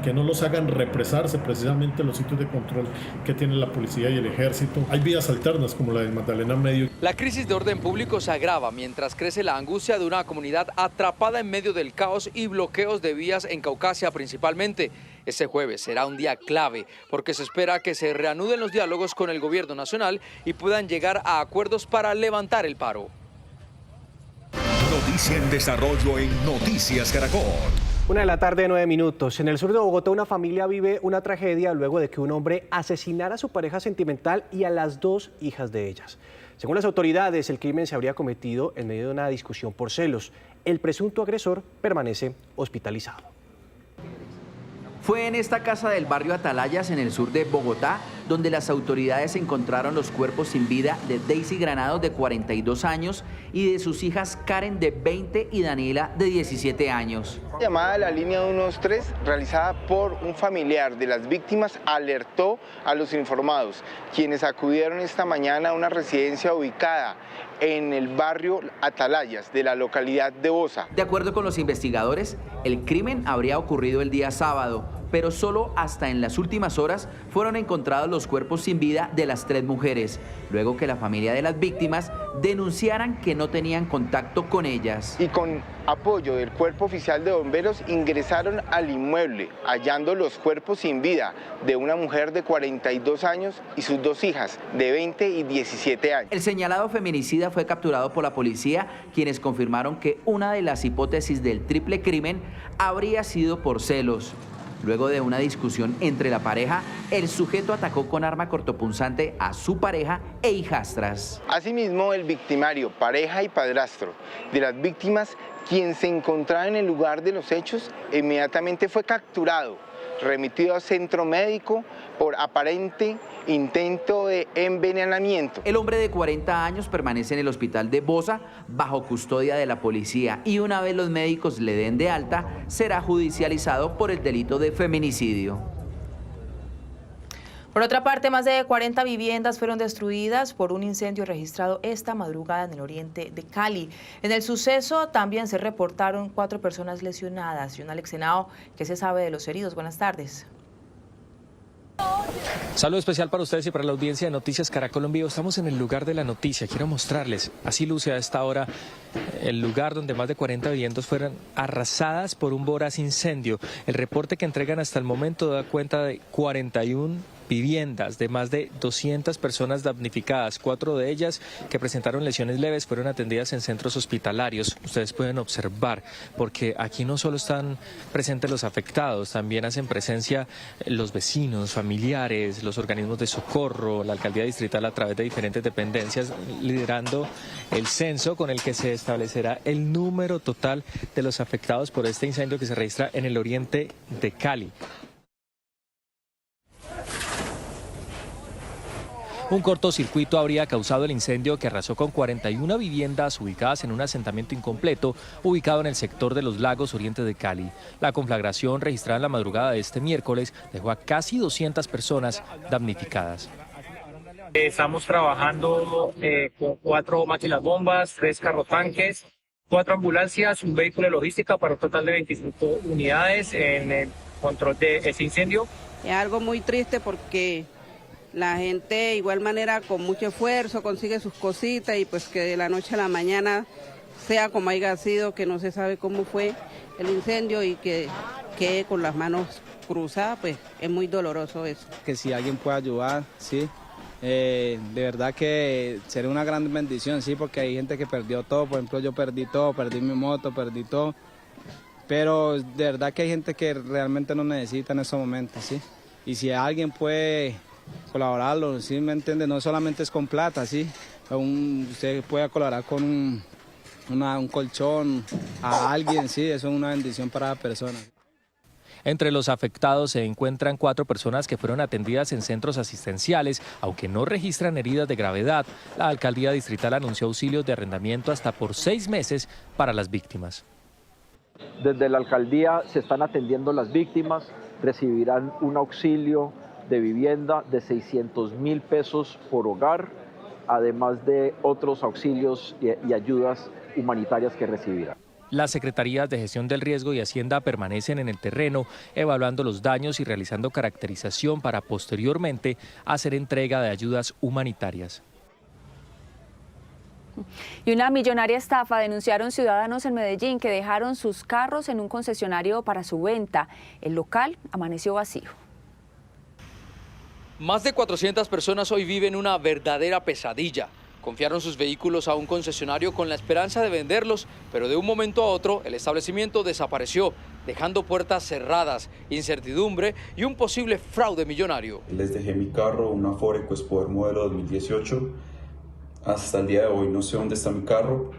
que no los hagan represarse precisamente los sitios de control que tiene la policía y el ejército. Hay vías alternas como la del Magdalena Medio. La crisis de orden público se agrava mientras crece la angustia de una comunidad atrapada en medio del caos y bloqueos de vías en Caucasia principalmente. Este jueves será un día clave porque se espera que se reanuden los diálogos con el gobierno nacional y puedan llegar a acuerdos para levantar el paro. Noticia en desarrollo en Noticias Caracol. 1:09 p.m. En el sur de Bogotá, una familia vive una tragedia luego de que un hombre asesinara a su pareja sentimental y a las 2 hijas de ellas. Según las autoridades, el crimen se habría cometido en medio de una discusión por celos. El presunto agresor permanece hospitalizado. Fue en esta casa del barrio Atalayas, en el sur de Bogotá, donde las autoridades encontraron los cuerpos sin vida de Daisy Granados, de 42 años, y de sus hijas Karen, de 20, y Daniela, de 17 años. Llamada a la línea 123, realizada por un familiar de las víctimas, alertó a los informados, quienes acudieron esta mañana a una residencia ubicada en el barrio Atalayas de la localidad de Bosa. De acuerdo con los investigadores, el crimen habría ocurrido el día sábado, pero solo hasta en las últimas horas fueron encontrados los cuerpos sin vida de las 3 mujeres, luego que la familia de las víctimas denunciaran que no tenían contacto con ellas. Y con apoyo del Cuerpo Oficial de Bomberos ingresaron al inmueble, hallando los cuerpos sin vida de una mujer de 42 años y sus 2 hijas de 20 y 17 años. El señalado feminicida fue capturado por la policía, quienes confirmaron que una de las hipótesis del triple crimen habría sido por celos. Luego de una discusión entre la pareja, el sujeto atacó con arma cortopunzante a su pareja e hijastras. Asimismo, el victimario, pareja y padrastro de las víctimas, quien se encontraba en el lugar de los hechos, inmediatamente fue capturado, remitido al centro médico por aparente intento de envenenamiento. El hombre de 40 años permanece en el hospital de Bosa bajo custodia de la policía y una vez los médicos le den de alta, será judicializado por el delito de feminicidio. Por otra parte, más de 40 viviendas fueron destruidas por un incendio registrado esta madrugada en el oriente de Cali. En el suceso también se reportaron 4 personas lesionadas. Y Alex Henao, ¿qué se sabe de los heridos? Buenas tardes. Saludo especial para ustedes y para la audiencia de Noticias Caracol en Vivo. Estamos en el lugar de la noticia. Quiero mostrarles, así luce a esta hora, el lugar donde más de 40 viviendas fueron arrasadas por un voraz incendio. El reporte que entregan hasta el momento da cuenta de 41 viviendas de más de 200 personas damnificadas. 4 de ellas que presentaron lesiones leves fueron atendidas en centros hospitalarios. Ustedes pueden observar, porque aquí no solo están presentes los afectados, también hacen presencia los vecinos, familiares, los organismos de socorro, la alcaldía distrital a través de diferentes dependencias, liderando el censo con el que se establecerá el número total de los afectados por este incendio que se registra en el oriente de Cali. Un cortocircuito habría causado el incendio que arrasó con 41 viviendas ubicadas en un asentamiento incompleto ubicado en el sector de Los Lagos, oriente de Cali. La conflagración registrada en la madrugada de este miércoles dejó a casi 200 personas damnificadas. Estamos trabajando con 4 máquinas bombas, 3 carrotanques, 4 ambulancias, un vehículo de logística para un total de 25 unidades en el control de ese incendio. Es algo muy triste porque la gente de igual manera con mucho esfuerzo consigue sus cositas y pues que de la noche a la mañana sea como haya sido, que no se sabe cómo fue el incendio y que quede con las manos cruzadas, pues es muy doloroso eso. Que si alguien puede ayudar, sí, de verdad que sería una gran bendición, sí, porque hay gente que perdió todo. Por ejemplo, yo perdí todo, perdí mi moto, perdí todo, pero de verdad que hay gente que realmente no necesita en estos momentos, sí, y si alguien puede colaborarlo, ¿sí me entiende? No solamente es con plata, ¿sí? Usted puede colaborar con un colchón a alguien, sí, eso es una bendición para la persona. Entre los afectados se encuentran 4 personas que fueron atendidas en centros asistenciales, aunque no registran heridas de gravedad. La alcaldía distrital anunció auxilios de arrendamiento hasta por 6 meses para las víctimas. Desde la alcaldía se están atendiendo las víctimas, recibirán un auxilio de vivienda de 600.000 pesos por hogar, además de otros auxilios y ayudas humanitarias que recibirán. Las secretarías de Gestión del Riesgo y Hacienda permanecen en el terreno, evaluando los daños y realizando caracterización para posteriormente hacer entrega de ayudas humanitarias. Y una millonaria estafa denunciaron ciudadanos en Medellín que dejaron sus carros en un concesionario para su venta. El local amaneció vacío. Más de 400 personas hoy viven una verdadera pesadilla. Confiaron sus vehículos a un concesionario con la esperanza de venderlos, pero de un momento a otro el establecimiento desapareció, dejando puertas cerradas, incertidumbre y un posible fraude millonario. Les dejé mi carro, una Ford EcoSport modelo 2018. Hasta el día de hoy no sé dónde está mi carro.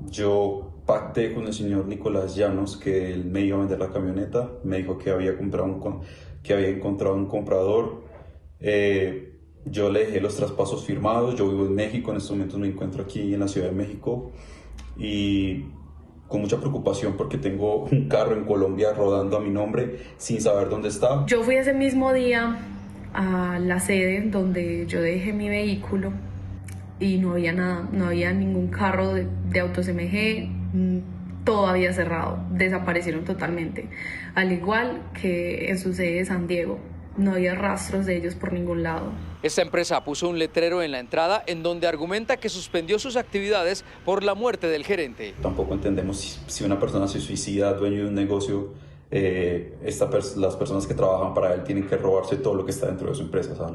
Yo pacté con el señor Nicolás Llanos que él me iba a vender la camioneta. Me dijo que había encontrado un comprador. Yo le dejé los traspasos firmados. Yo vivo en México, en estos momentos me encuentro aquí en la Ciudad de México y con mucha preocupación porque tengo un carro en Colombia rodando a mi nombre sin saber dónde está. Yo fui ese mismo día a la sede donde yo dejé mi vehículo y no había nada, no había ningún carro de Autos MG, todo había cerrado, desaparecieron totalmente, al igual que en su sede de San Diego. No había rastros de ellos por ningún lado. Esta empresa puso un letrero en la entrada en donde argumenta que suspendió sus actividades por la muerte del gerente. Tampoco entendemos si una persona se suicida, dueño de un negocio, las personas que trabajan para él tienen que robarse todo lo que está dentro de su empresa. O sea,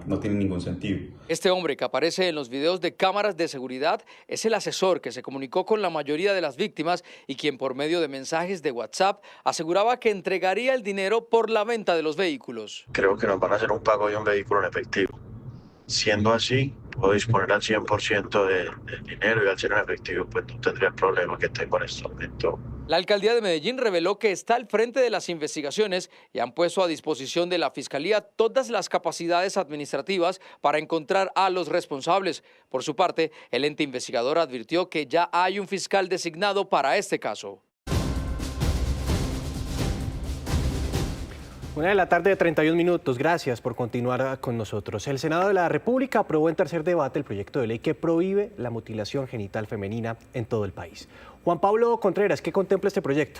no tiene ningún sentido. Este hombre que aparece en los videos de cámaras de seguridad es el asesor que se comunicó con la mayoría de las víctimas y quien por medio de mensajes de WhatsApp aseguraba que entregaría el dinero por la venta de los vehículos. Creo que nos van a hacer un pago de un vehículo en efectivo. Siendo así, puedo disponer al 100% del dinero y al ser en efectivo, pues no tendría el problema que tengo en este momento. La alcaldía de Medellín reveló que está al frente de las investigaciones y han puesto a disposición de la Fiscalía todas las capacidades administrativas para encontrar a los responsables. Por su parte, el ente investigador advirtió que ya hay un fiscal designado para este caso. 1:31 p.m. Gracias por continuar con nosotros. El Senado de la República aprobó en tercer debate el proyecto de ley que prohíbe la mutilación genital femenina en todo el país. Juan Pablo Contreras, ¿qué contempla este proyecto?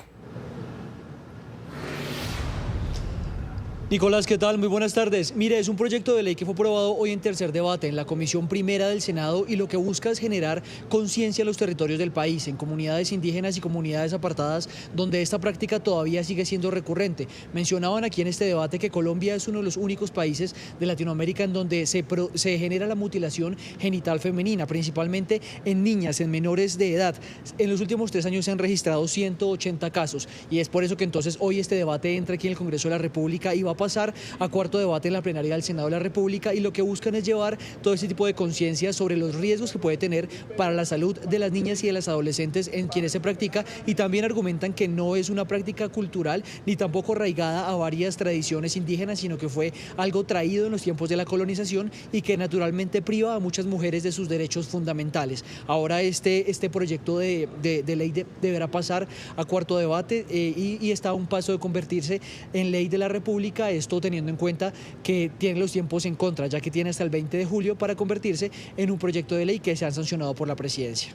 Nicolás, ¿qué tal? Muy buenas tardes. Mire, es un proyecto de ley que fue aprobado hoy en tercer debate en la Comisión Primera del Senado y lo que busca es generar conciencia en los territorios del país, en comunidades indígenas y comunidades apartadas donde esta práctica todavía sigue siendo recurrente. Mencionaban aquí en este debate que Colombia es uno de los únicos países de Latinoamérica en donde se genera la mutilación genital femenina, principalmente en niñas, en menores de edad. En los últimos 3 años se han registrado 180 casos y es por eso que entonces hoy este debate entra aquí en el Congreso de la República y va a pasar a cuarto debate en la plenaria del Senado de la República, y lo que buscan es llevar todo ese tipo de conciencia sobre los riesgos que puede tener para la salud de las niñas y de las adolescentes en quienes se practica, y también argumentan que no es una práctica cultural ni tampoco arraigada a varias tradiciones indígenas, sino que fue algo traído en los tiempos de la colonización y que naturalmente priva a muchas mujeres de sus derechos fundamentales. Ahora este proyecto de ley deberá pasar a cuarto debate y está a un paso de convertirse en ley de la República, esto teniendo en cuenta que tiene los tiempos en contra, ya que tiene hasta el 20 de julio para convertirse en un proyecto de ley que se han sancionado por la presidencia.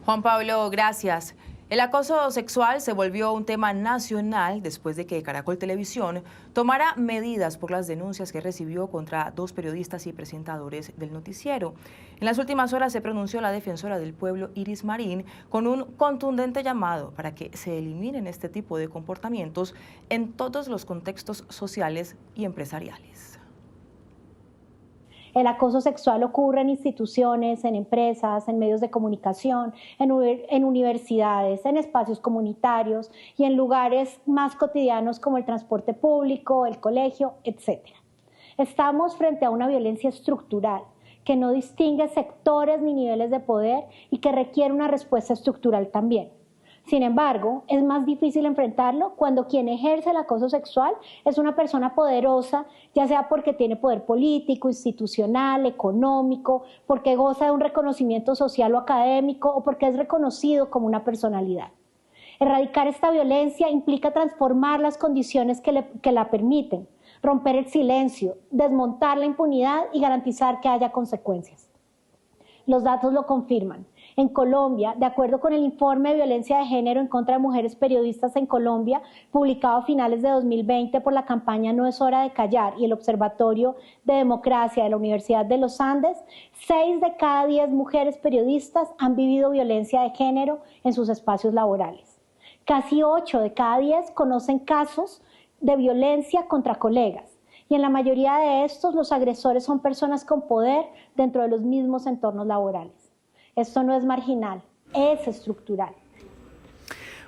Juan Pablo, gracias. El acoso sexual se volvió un tema nacional después de que Caracol Televisión tomara medidas por las denuncias que recibió contra 2 periodistas y presentadores del noticiero. En las últimas horas se pronunció la defensora del pueblo, Iris Marín, con un contundente llamado para que se eliminen este tipo de comportamientos en todos los contextos sociales y empresariales. El acoso sexual ocurre en instituciones, en empresas, en medios de comunicación, en universidades, en espacios comunitarios y en lugares más cotidianos como el transporte público, el colegio, etc. Estamos frente a una violencia estructural que no distingue sectores ni niveles de poder y que requiere una respuesta estructural también. Sin embargo, es más difícil enfrentarlo cuando quien ejerce el acoso sexual es una persona poderosa, ya sea porque tiene poder político, institucional, económico, porque goza de un reconocimiento social o académico o porque es reconocido como una personalidad. Erradicar esta violencia implica transformar las condiciones que la permiten, romper el silencio, desmontar la impunidad y garantizar que haya consecuencias. Los datos lo confirman. En Colombia, de acuerdo con el informe de violencia de género en contra de mujeres periodistas en Colombia, publicado a finales de 2020 por la campaña No es hora de callar y el Observatorio de Democracia de la Universidad de los Andes, 6 de cada 10 mujeres periodistas han vivido violencia de género en sus espacios laborales. Casi 8 de cada 10 conocen casos de violencia contra colegas. Y en la mayoría de estos, los agresores son personas con poder dentro de los mismos entornos laborales. Esto no es marginal, es estructural.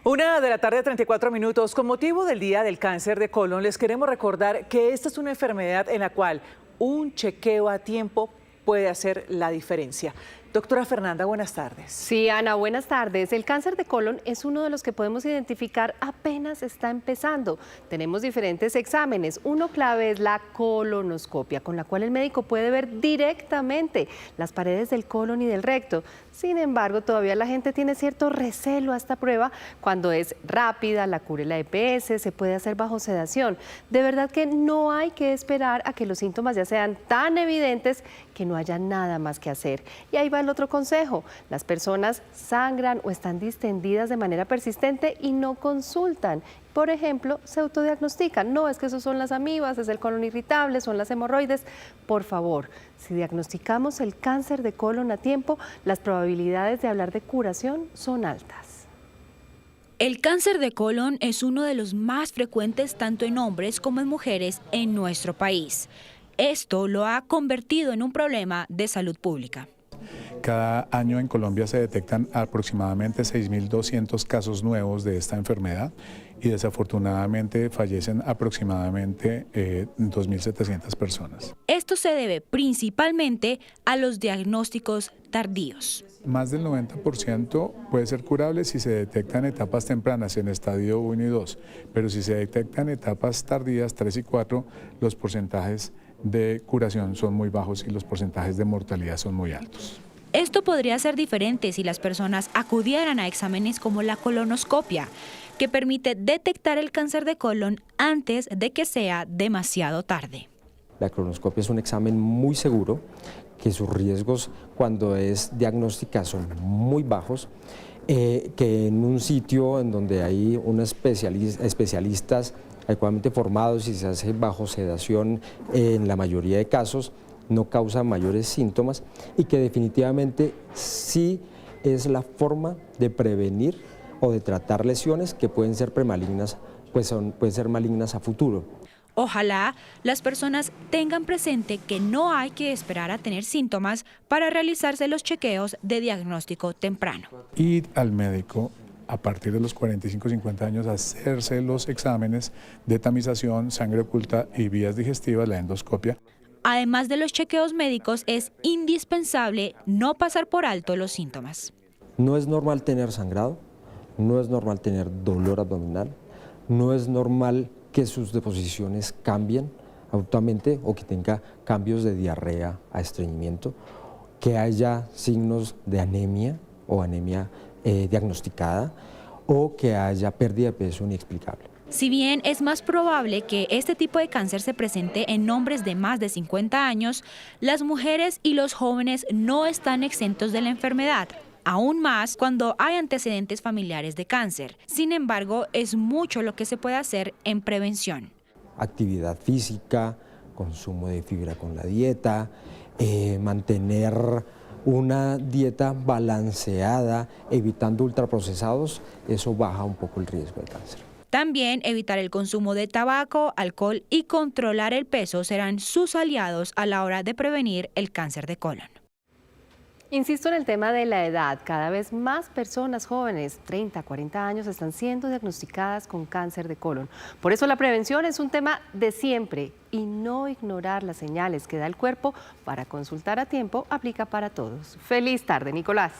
1:34 p.m. Con motivo del Día del Cáncer de Colon, les queremos recordar que esta es una enfermedad en la cual un chequeo a tiempo puede hacer la diferencia. Doctora Fernanda, buenas tardes. Sí, Ana, buenas tardes. El cáncer de colon es uno de los que podemos identificar apenas está empezando. Tenemos diferentes exámenes. Uno clave es la colonoscopia, con la cual el médico puede ver directamente las paredes del colon y del recto. Sin embargo, todavía la gente tiene cierto recelo a esta prueba cuando es rápida, la cubre la EPS, se puede hacer bajo sedación. De verdad que no hay que esperar a que los síntomas ya sean tan evidentes que no haya nada más que hacer. Y ahí va el otro consejo. Las personas sangran o están distendidas de manera persistente y no consultan. Por ejemplo, se autodiagnostican. No, es que eso son las amibas, es el colon irritable, son las hemorroides. Por favor, si diagnosticamos el cáncer de colon a tiempo, las probabilidades de hablar de curación son altas. El cáncer de colon es uno de los más frecuentes tanto en hombres como en mujeres en nuestro país. Esto lo ha convertido en un problema de salud pública. Cada año en Colombia se detectan aproximadamente 6.200 casos nuevos de esta enfermedad y desafortunadamente fallecen aproximadamente 2.700 personas. Esto se debe principalmente a los diagnósticos tardíos. Más del 90% puede ser curable si se detectan etapas tempranas en estadio 1 y 2, pero si se detectan etapas tardías 3 y 4, los porcentajes de curación son muy bajos y los porcentajes de mortalidad son muy altos. Esto podría ser diferente si las personas acudieran a exámenes como la colonoscopia, que permite detectar el cáncer de colon antes de que sea demasiado tarde. La colonoscopia es un examen muy seguro, que sus riesgos cuando es diagnóstica son muy bajos, que en un sitio en donde hay unos especialistas adecuadamente formados y se hace bajo sedación en la mayoría de casos, no causa mayores síntomas y que definitivamente sí es la forma de prevenir o de tratar lesiones que pueden ser premalignas, pueden ser malignas a futuro. Ojalá las personas tengan presente que no hay que esperar a tener síntomas para realizarse los chequeos de diagnóstico temprano. Ir al médico a partir de los 45-50 años, hacerse los exámenes de tamización, sangre oculta y vías digestivas, la endoscopia. Además de los chequeos médicos, es indispensable no pasar por alto los síntomas. No es normal tener sangrado, no es normal tener dolor abdominal, no es normal que sus deposiciones cambien abruptamente o que tenga cambios de diarrea a estreñimiento, que haya signos de anemia o anemia diagnosticada o que haya pérdida de peso inexplicable. Si bien es más probable que este tipo de cáncer se presente en hombres de más de 50 años, las mujeres y los jóvenes no están exentos de la enfermedad, aún más cuando hay antecedentes familiares de cáncer. Sin embargo, es mucho lo que se puede hacer en prevención. Actividad física, consumo de fibra con la dieta, mantener una dieta balanceada, evitando ultraprocesados, eso baja un poco el riesgo de cáncer. También evitar el consumo de tabaco, alcohol y controlar el peso serán sus aliados a la hora de prevenir el cáncer de colon. Insisto en el tema de la edad. Cada vez más personas jóvenes, 30, 40 años, están siendo diagnosticadas con cáncer de colon. Por eso la prevención es un tema de siempre y no ignorar las señales que da el cuerpo para consultar a tiempo aplica para todos. Feliz tarde, Nicolás.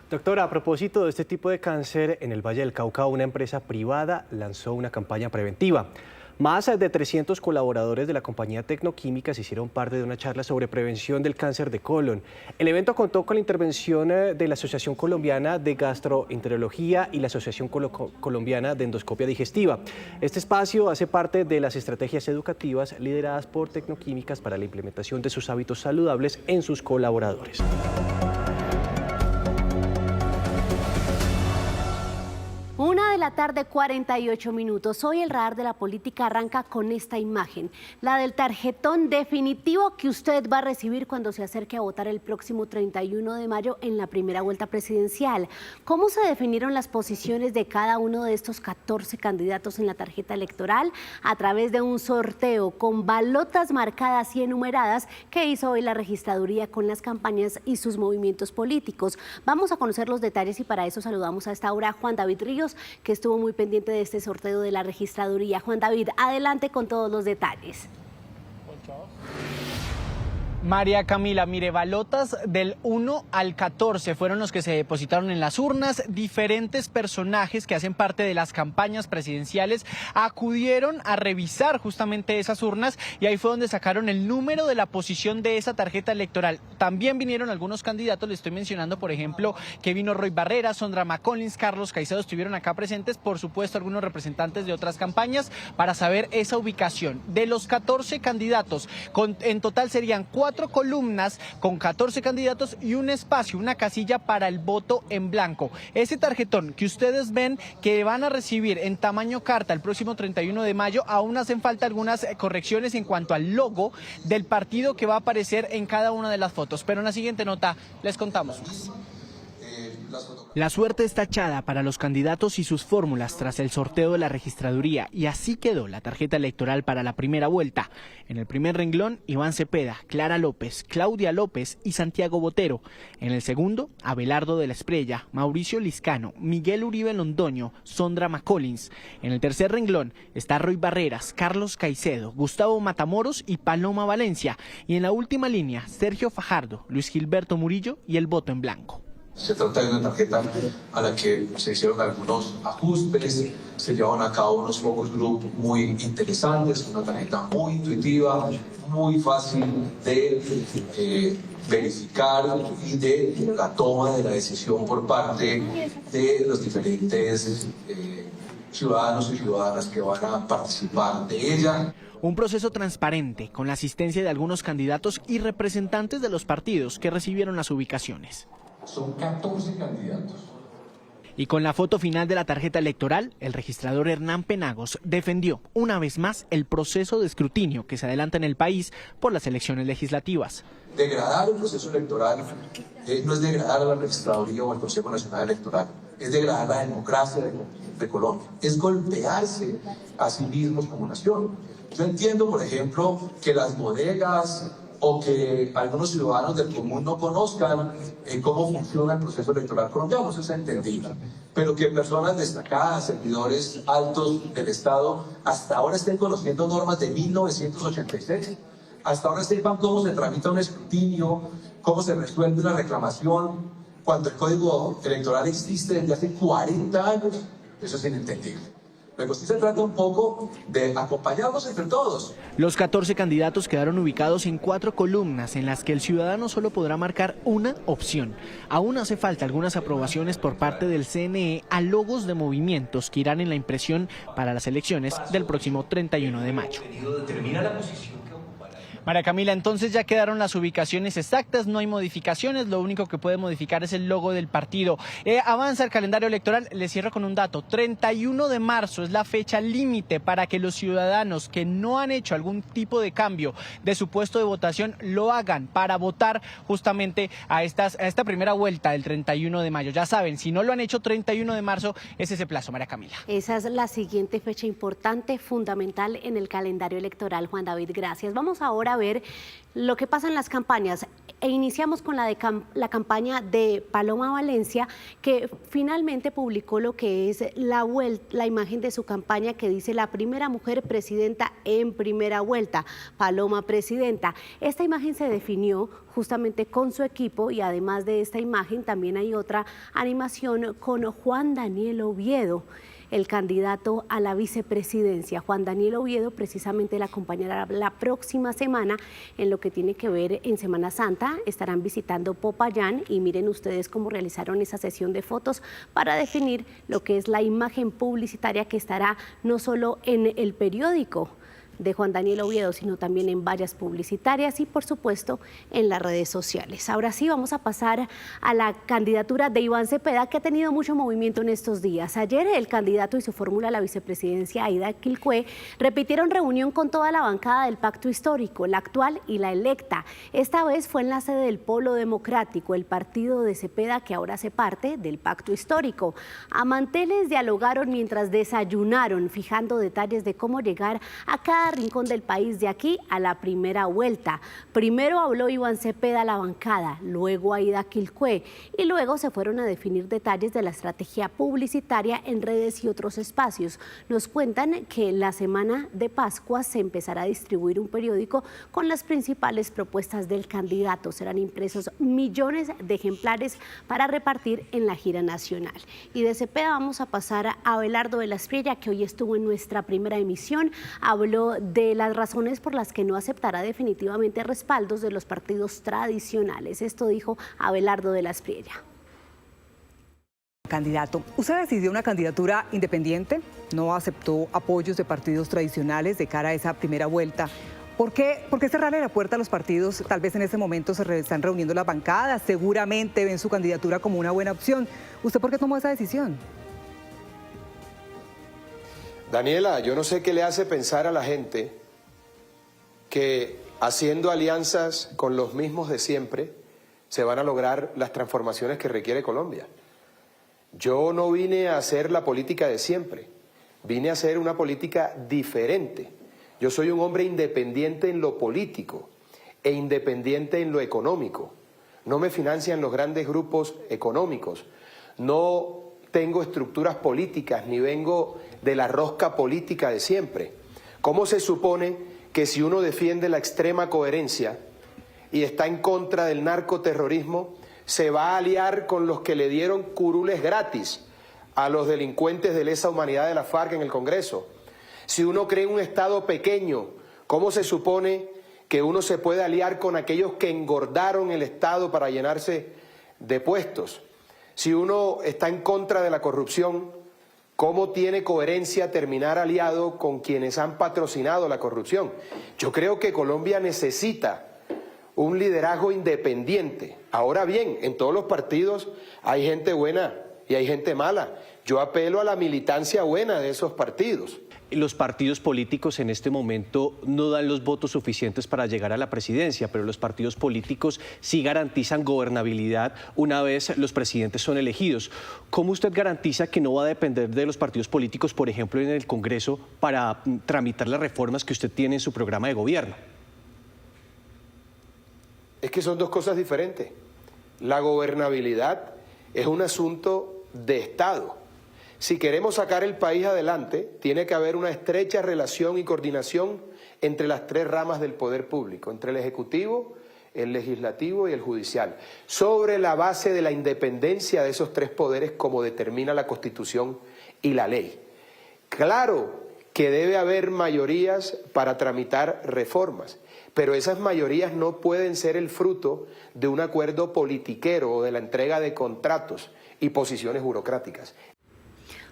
Doctora, a propósito de este tipo de cáncer, en el Valle del Cauca una empresa privada lanzó una campaña preventiva. Más de 300 colaboradores de la compañía Tecnoquímica se hicieron parte de una charla sobre prevención del cáncer de colon. El evento contó con la intervención de la Asociación Colombiana de Gastroenterología y la Asociación Colombiana de Endoscopia Digestiva. Este espacio hace parte de las estrategias educativas lideradas por Tecnoquímicas para la implementación de sus hábitos saludables en sus colaboradores. 1:48 p.m. Hoy el radar de la política arranca con esta imagen, la del tarjetón definitivo que usted va a recibir cuando se acerque a votar el próximo 31 de mayo en la primera vuelta presidencial. ¿Cómo se definieron las posiciones de cada uno de estos 14 candidatos en la tarjeta electoral? A través de un sorteo con balotas marcadas y enumeradas que hizo hoy la registraduría con las campañas y sus movimientos políticos. Vamos a conocer los detalles y para eso saludamos a esta hora a Juan David Ríos, que estuvo muy pendiente de este sorteo de la registraduría. Juan David, adelante con todos los detalles. María Camila, mire, balotas del 1 al 14 fueron los que se depositaron en las urnas. Diferentes personajes que hacen parte de las campañas presidenciales acudieron a revisar justamente esas urnas y ahí fue donde sacaron el número de la posición de esa tarjeta electoral. También vinieron algunos candidatos, le estoy mencionando, por ejemplo, que vino Roy Barreras, Sondra McCollins, Carlos Caicedo, estuvieron acá presentes, por supuesto, algunos representantes de otras campañas para saber esa ubicación. De los 14 candidatos, en total serían 4 columnas con 14 candidatos y un espacio, una casilla para el voto en blanco. Ese tarjetón que ustedes ven que van a recibir en tamaño carta el próximo 31 de mayo, aún hacen falta algunas correcciones en cuanto al logo del partido que va a aparecer en cada una de las fotos. Pero en la siguiente nota les contamos más. La suerte está echada para los candidatos y sus fórmulas tras el sorteo de la registraduría y así quedó la tarjeta electoral para la primera vuelta. En el primer renglón, Iván Cepeda, Clara López, Claudia López y Santiago Botero. En el segundo, Abelardo de la Espriella, Mauricio Liscano, Miguel Uribe Londoño, Sondra McCollins. En el tercer renglón está Roy Barreras, Carlos Caicedo, Gustavo Matamoros y Paloma Valencia. Y en la última línea, Sergio Fajardo, Luis Gilberto Murillo y el voto en blanco. Se trata de una tarjeta a la que se hicieron algunos ajustes, se llevaron a cabo unos focus group muy interesantes, una tarjeta muy intuitiva, muy fácil de verificar y de la toma de la decisión por parte de los diferentes ciudadanos y ciudadanas que van a participar de ella. Un proceso transparente con la asistencia de algunos candidatos y representantes de los partidos que recibieron las ubicaciones. Son 14 candidatos. Y con la foto final de la tarjeta electoral, el registrador Hernán Penagos defendió una vez más el proceso de escrutinio que se adelanta en el país por las elecciones legislativas. Degradar el proceso electoral no es degradar a la registraduría o al Consejo Nacional Electoral, es degradar la democracia de Colombia, es golpearse a sí mismos como nación. Yo entiendo, por ejemplo, que las bodegas o que algunos ciudadanos del común no conozcan cómo funciona el proceso electoral colombiano, eso es entendible. Pero que personas destacadas, servidores altos del Estado, hasta ahora estén conociendo normas de 1986, hasta ahora sepan cómo se tramita un escrutinio, cómo se resuelve una reclamación, cuando el Código Electoral existe desde hace 40 años, eso es inentendible. Luego sí se trata un poco de acompañarnos entre todos. Los 14 candidatos quedaron ubicados en 4 columnas en las que el ciudadano solo podrá marcar una opción. Aún hace falta algunas aprobaciones por parte del CNE a logos de movimientos que irán en la impresión para las elecciones del próximo 31 de mayo. María Camila, entonces ya quedaron las ubicaciones exactas, no hay modificaciones, lo único que puede modificar es el logo del partido. Avanza el calendario electoral, les cierro con un dato, 31 de marzo es la fecha límite para que los ciudadanos que no han hecho algún tipo de cambio de su puesto de votación lo hagan para votar justamente a esta primera vuelta del 31 de mayo. Ya saben, si no lo han hecho 31 de marzo, es ese plazo, María Camila. Esa es la siguiente fecha importante, fundamental en el calendario electoral, Juan David, gracias. Vamos ahora a ver lo que pasa en las campañas. Iniciamos con la campaña de Paloma Valencia, que finalmente publicó lo que es la imagen de su campaña que dice la primera mujer presidenta en primera vuelta, Paloma presidenta. Esta imagen se definió justamente con su equipo y además de esta imagen también hay otra animación con Juan Daniel Oviedo, el candidato a la vicepresidencia. Juan Daniel Oviedo precisamente la acompañará la próxima semana en lo que tiene que ver en Semana Santa. Estarán visitando Popayán y miren ustedes cómo realizaron esa sesión de fotos para definir lo que es la imagen publicitaria que estará no solo en el periódico de Juan Daniel Oviedo, sino también en vallas publicitarias y por supuesto en las redes sociales. Ahora sí vamos a pasar a la candidatura de Iván Cepeda, que ha tenido mucho movimiento en estos días. Ayer el candidato y su fórmula a la vicepresidencia, Aida Quilcue, repitieron reunión con toda la bancada del Pacto Histórico, la actual y la electa. Esta vez fue en la sede del Polo Democrático, el partido de Cepeda que ahora hace parte del Pacto Histórico. A manteles dialogaron mientras desayunaron, fijando detalles de cómo llegar a cada rincón del país de aquí a la primera vuelta. Primero habló Iván Cepeda a la bancada, luego Aida Quilcue y luego se fueron a definir detalles de la estrategia publicitaria en redes y otros espacios. Nos cuentan que en la semana de Pascua se empezará a distribuir un periódico con las principales propuestas del candidato. Serán impresos millones de ejemplares para repartir en la gira nacional. Y de Cepeda vamos a pasar a Abelardo de la Espriella, que hoy estuvo en nuestra primera emisión. Habló de las razones por las que no aceptará definitivamente respaldos de los partidos tradicionales. Esto dijo Abelardo de la Espriella. Candidato, usted decidió una candidatura independiente, no aceptó apoyos de partidos tradicionales de cara a esa primera vuelta. ¿Por qué cerrarle la puerta a los partidos? Tal vez en este momento se están reuniendo las bancadas, seguramente ven su candidatura como una buena opción. ¿Usted por qué tomó esa decisión? Daniela, yo no sé qué le hace pensar a la gente que haciendo alianzas con los mismos de siempre se van a lograr las transformaciones que requiere Colombia. Yo no vine a hacer la política de siempre, vine a hacer una política diferente. Yo soy un hombre independiente en lo político e independiente en lo económico. No me financian los grandes grupos económicos, no tengo estructuras políticas ni vengo de la rosca política de siempre. ¿Cómo se supone que si uno defiende la extrema coherencia y está en contra del narcoterrorismo, se va a aliar con los que le dieron curules gratis a los delincuentes de lesa humanidad de la FARC en el Congreso? Si uno cree un Estado pequeño, ¿cómo se supone que uno se puede aliar con aquellos que engordaron el Estado para llenarse de puestos? Si uno está en contra de la corrupción, ¿cómo tiene coherencia terminar aliado con quienes han patrocinado la corrupción? Yo creo que Colombia necesita un liderazgo independiente. Ahora bien, en todos los partidos hay gente buena y hay gente mala. Yo apelo a la militancia buena de esos partidos. Los partidos políticos en este momento no dan los votos suficientes para llegar a la presidencia, pero los partidos políticos sí garantizan gobernabilidad una vez los presidentes son elegidos. ¿Cómo usted garantiza que no va a depender de los partidos políticos, por ejemplo, en el Congreso, para tramitar las reformas que usted tiene en su programa de gobierno? Es que son dos cosas diferentes. La gobernabilidad es un asunto de Estado. Si queremos sacar el país adelante, tiene que haber una estrecha relación y coordinación entre las tres ramas del poder público, entre el Ejecutivo, el Legislativo y el Judicial, sobre la base de la independencia de esos tres poderes como determina la Constitución y la ley. Claro que debe haber mayorías para tramitar reformas, pero esas mayorías no pueden ser el fruto de un acuerdo politiquero o de la entrega de contratos y posiciones burocráticas.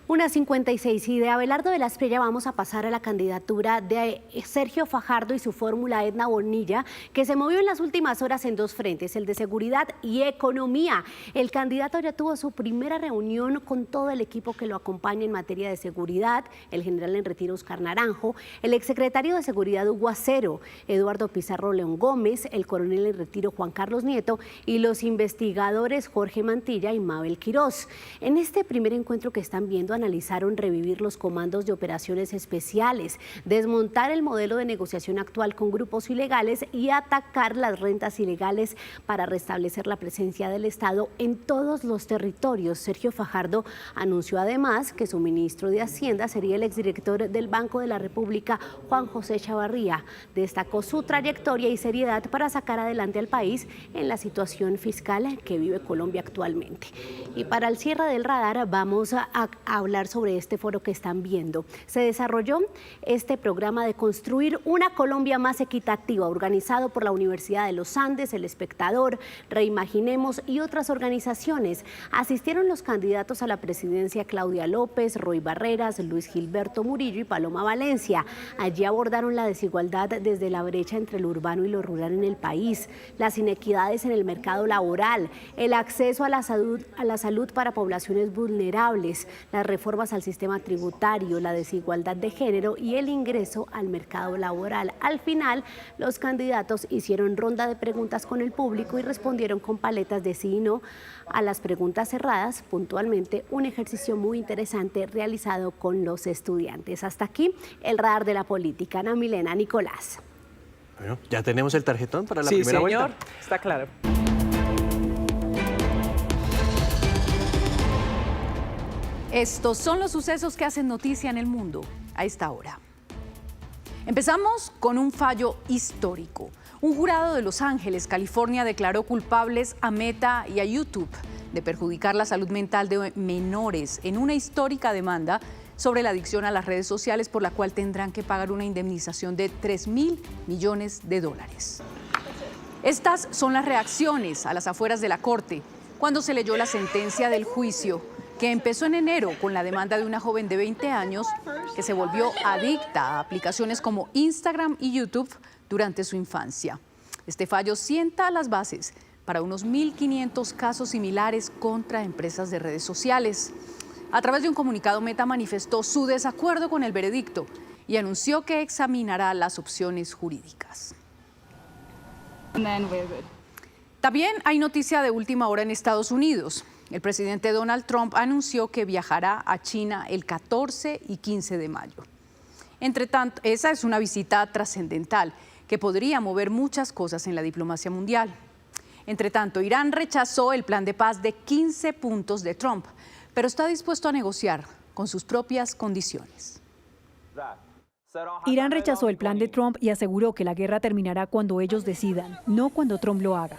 1:56, y de Abelardo de la Espriella vamos a pasar a la candidatura de Sergio Fajardo y su fórmula Edna Bonilla, que se movió en las últimas horas en dos frentes, el de seguridad y economía. El candidato ya tuvo su primera reunión con todo el equipo que lo acompaña en materia de seguridad, el general en retiro Oscar Naranjo, el exsecretario de Seguridad Hugo Acero, Eduardo Pizarro León Gómez, el coronel en retiro Juan Carlos Nieto y los investigadores Jorge Mantilla y Mabel Quirós. En este primer encuentro que están viendo, analizaron revivir los comandos de operaciones especiales, desmontar el modelo de negociación actual con grupos ilegales y atacar las rentas ilegales para restablecer la presencia del Estado en todos los territorios. Sergio Fajardo anunció además que su ministro de Hacienda sería el exdirector del Banco de la República, Juan José Chavarría. Destacó su trayectoria y seriedad para sacar adelante al país en la situación fiscal que vive Colombia actualmente. Y para el cierre del radar vamos a hablar sobre este foro que están viendo. Se desarrolló este programa de construir una Colombia más equitativa, organizado por la Universidad de los Andes, El Espectador, Reimaginemos y otras organizaciones. Asistieron los candidatos a la presidencia Claudia López, Roy Barreras, Luis Gilberto Murillo y Paloma Valencia. Allí abordaron la desigualdad desde la brecha entre lo urbano y lo rural en el país, las inequidades en el mercado laboral, el acceso a la salud para poblaciones vulnerables, las reformas al sistema tributario, la desigualdad de género y el ingreso al mercado laboral. Al final, los candidatos hicieron ronda de preguntas con el público y respondieron con paletas de sí y no a las preguntas cerradas, puntualmente un ejercicio muy interesante realizado con los estudiantes. Hasta aquí el radar de la política. Ana Milena, Nicolás. Bueno, ya tenemos el tarjetón para la Sí, primera señor, vuelta. está claro. Estos son los sucesos que hacen noticia en el mundo a esta hora. Empezamos con un fallo histórico. Un jurado de Los Ángeles, California, declaró culpables a Meta y a YouTube de perjudicar la salud mental de menores en una histórica demanda sobre la adicción a las redes sociales, por la cual tendrán que pagar una indemnización de $3.000 millones. Estas son las reacciones a las afueras de la Corte cuando se leyó la sentencia del juicio, que empezó en enero con la demanda de una joven de 20 años que se volvió adicta a aplicaciones como Instagram y YouTube durante su infancia. Este fallo sienta las bases para unos 1.500 casos similares contra empresas de redes sociales. A través de un comunicado, Meta manifestó su desacuerdo con el veredicto y anunció que examinará las opciones jurídicas. También hay noticia de última hora en Estados Unidos. El presidente Donald Trump anunció que viajará a China el 14 y 15 de mayo. Entre tanto, esa es una visita trascendental que podría mover muchas cosas en la diplomacia mundial. Entre tanto, Irán rechazó el plan de paz de 15 puntos de Trump, pero está dispuesto a negociar con sus propias condiciones. Irán rechazó el plan de Trump y aseguró que la guerra terminará cuando ellos decidan, no cuando Trump lo haga.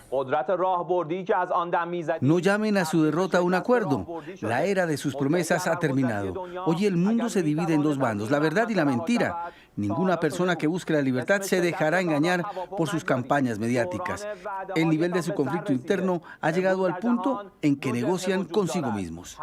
No llamen a su derrota un acuerdo. La era de sus promesas ha terminado. Hoy el mundo se divide en dos bandos, la verdad y la mentira. Ninguna persona que busque la libertad se dejará engañar por sus campañas mediáticas. El nivel de su conflicto interno ha llegado al punto en que negocian consigo mismos.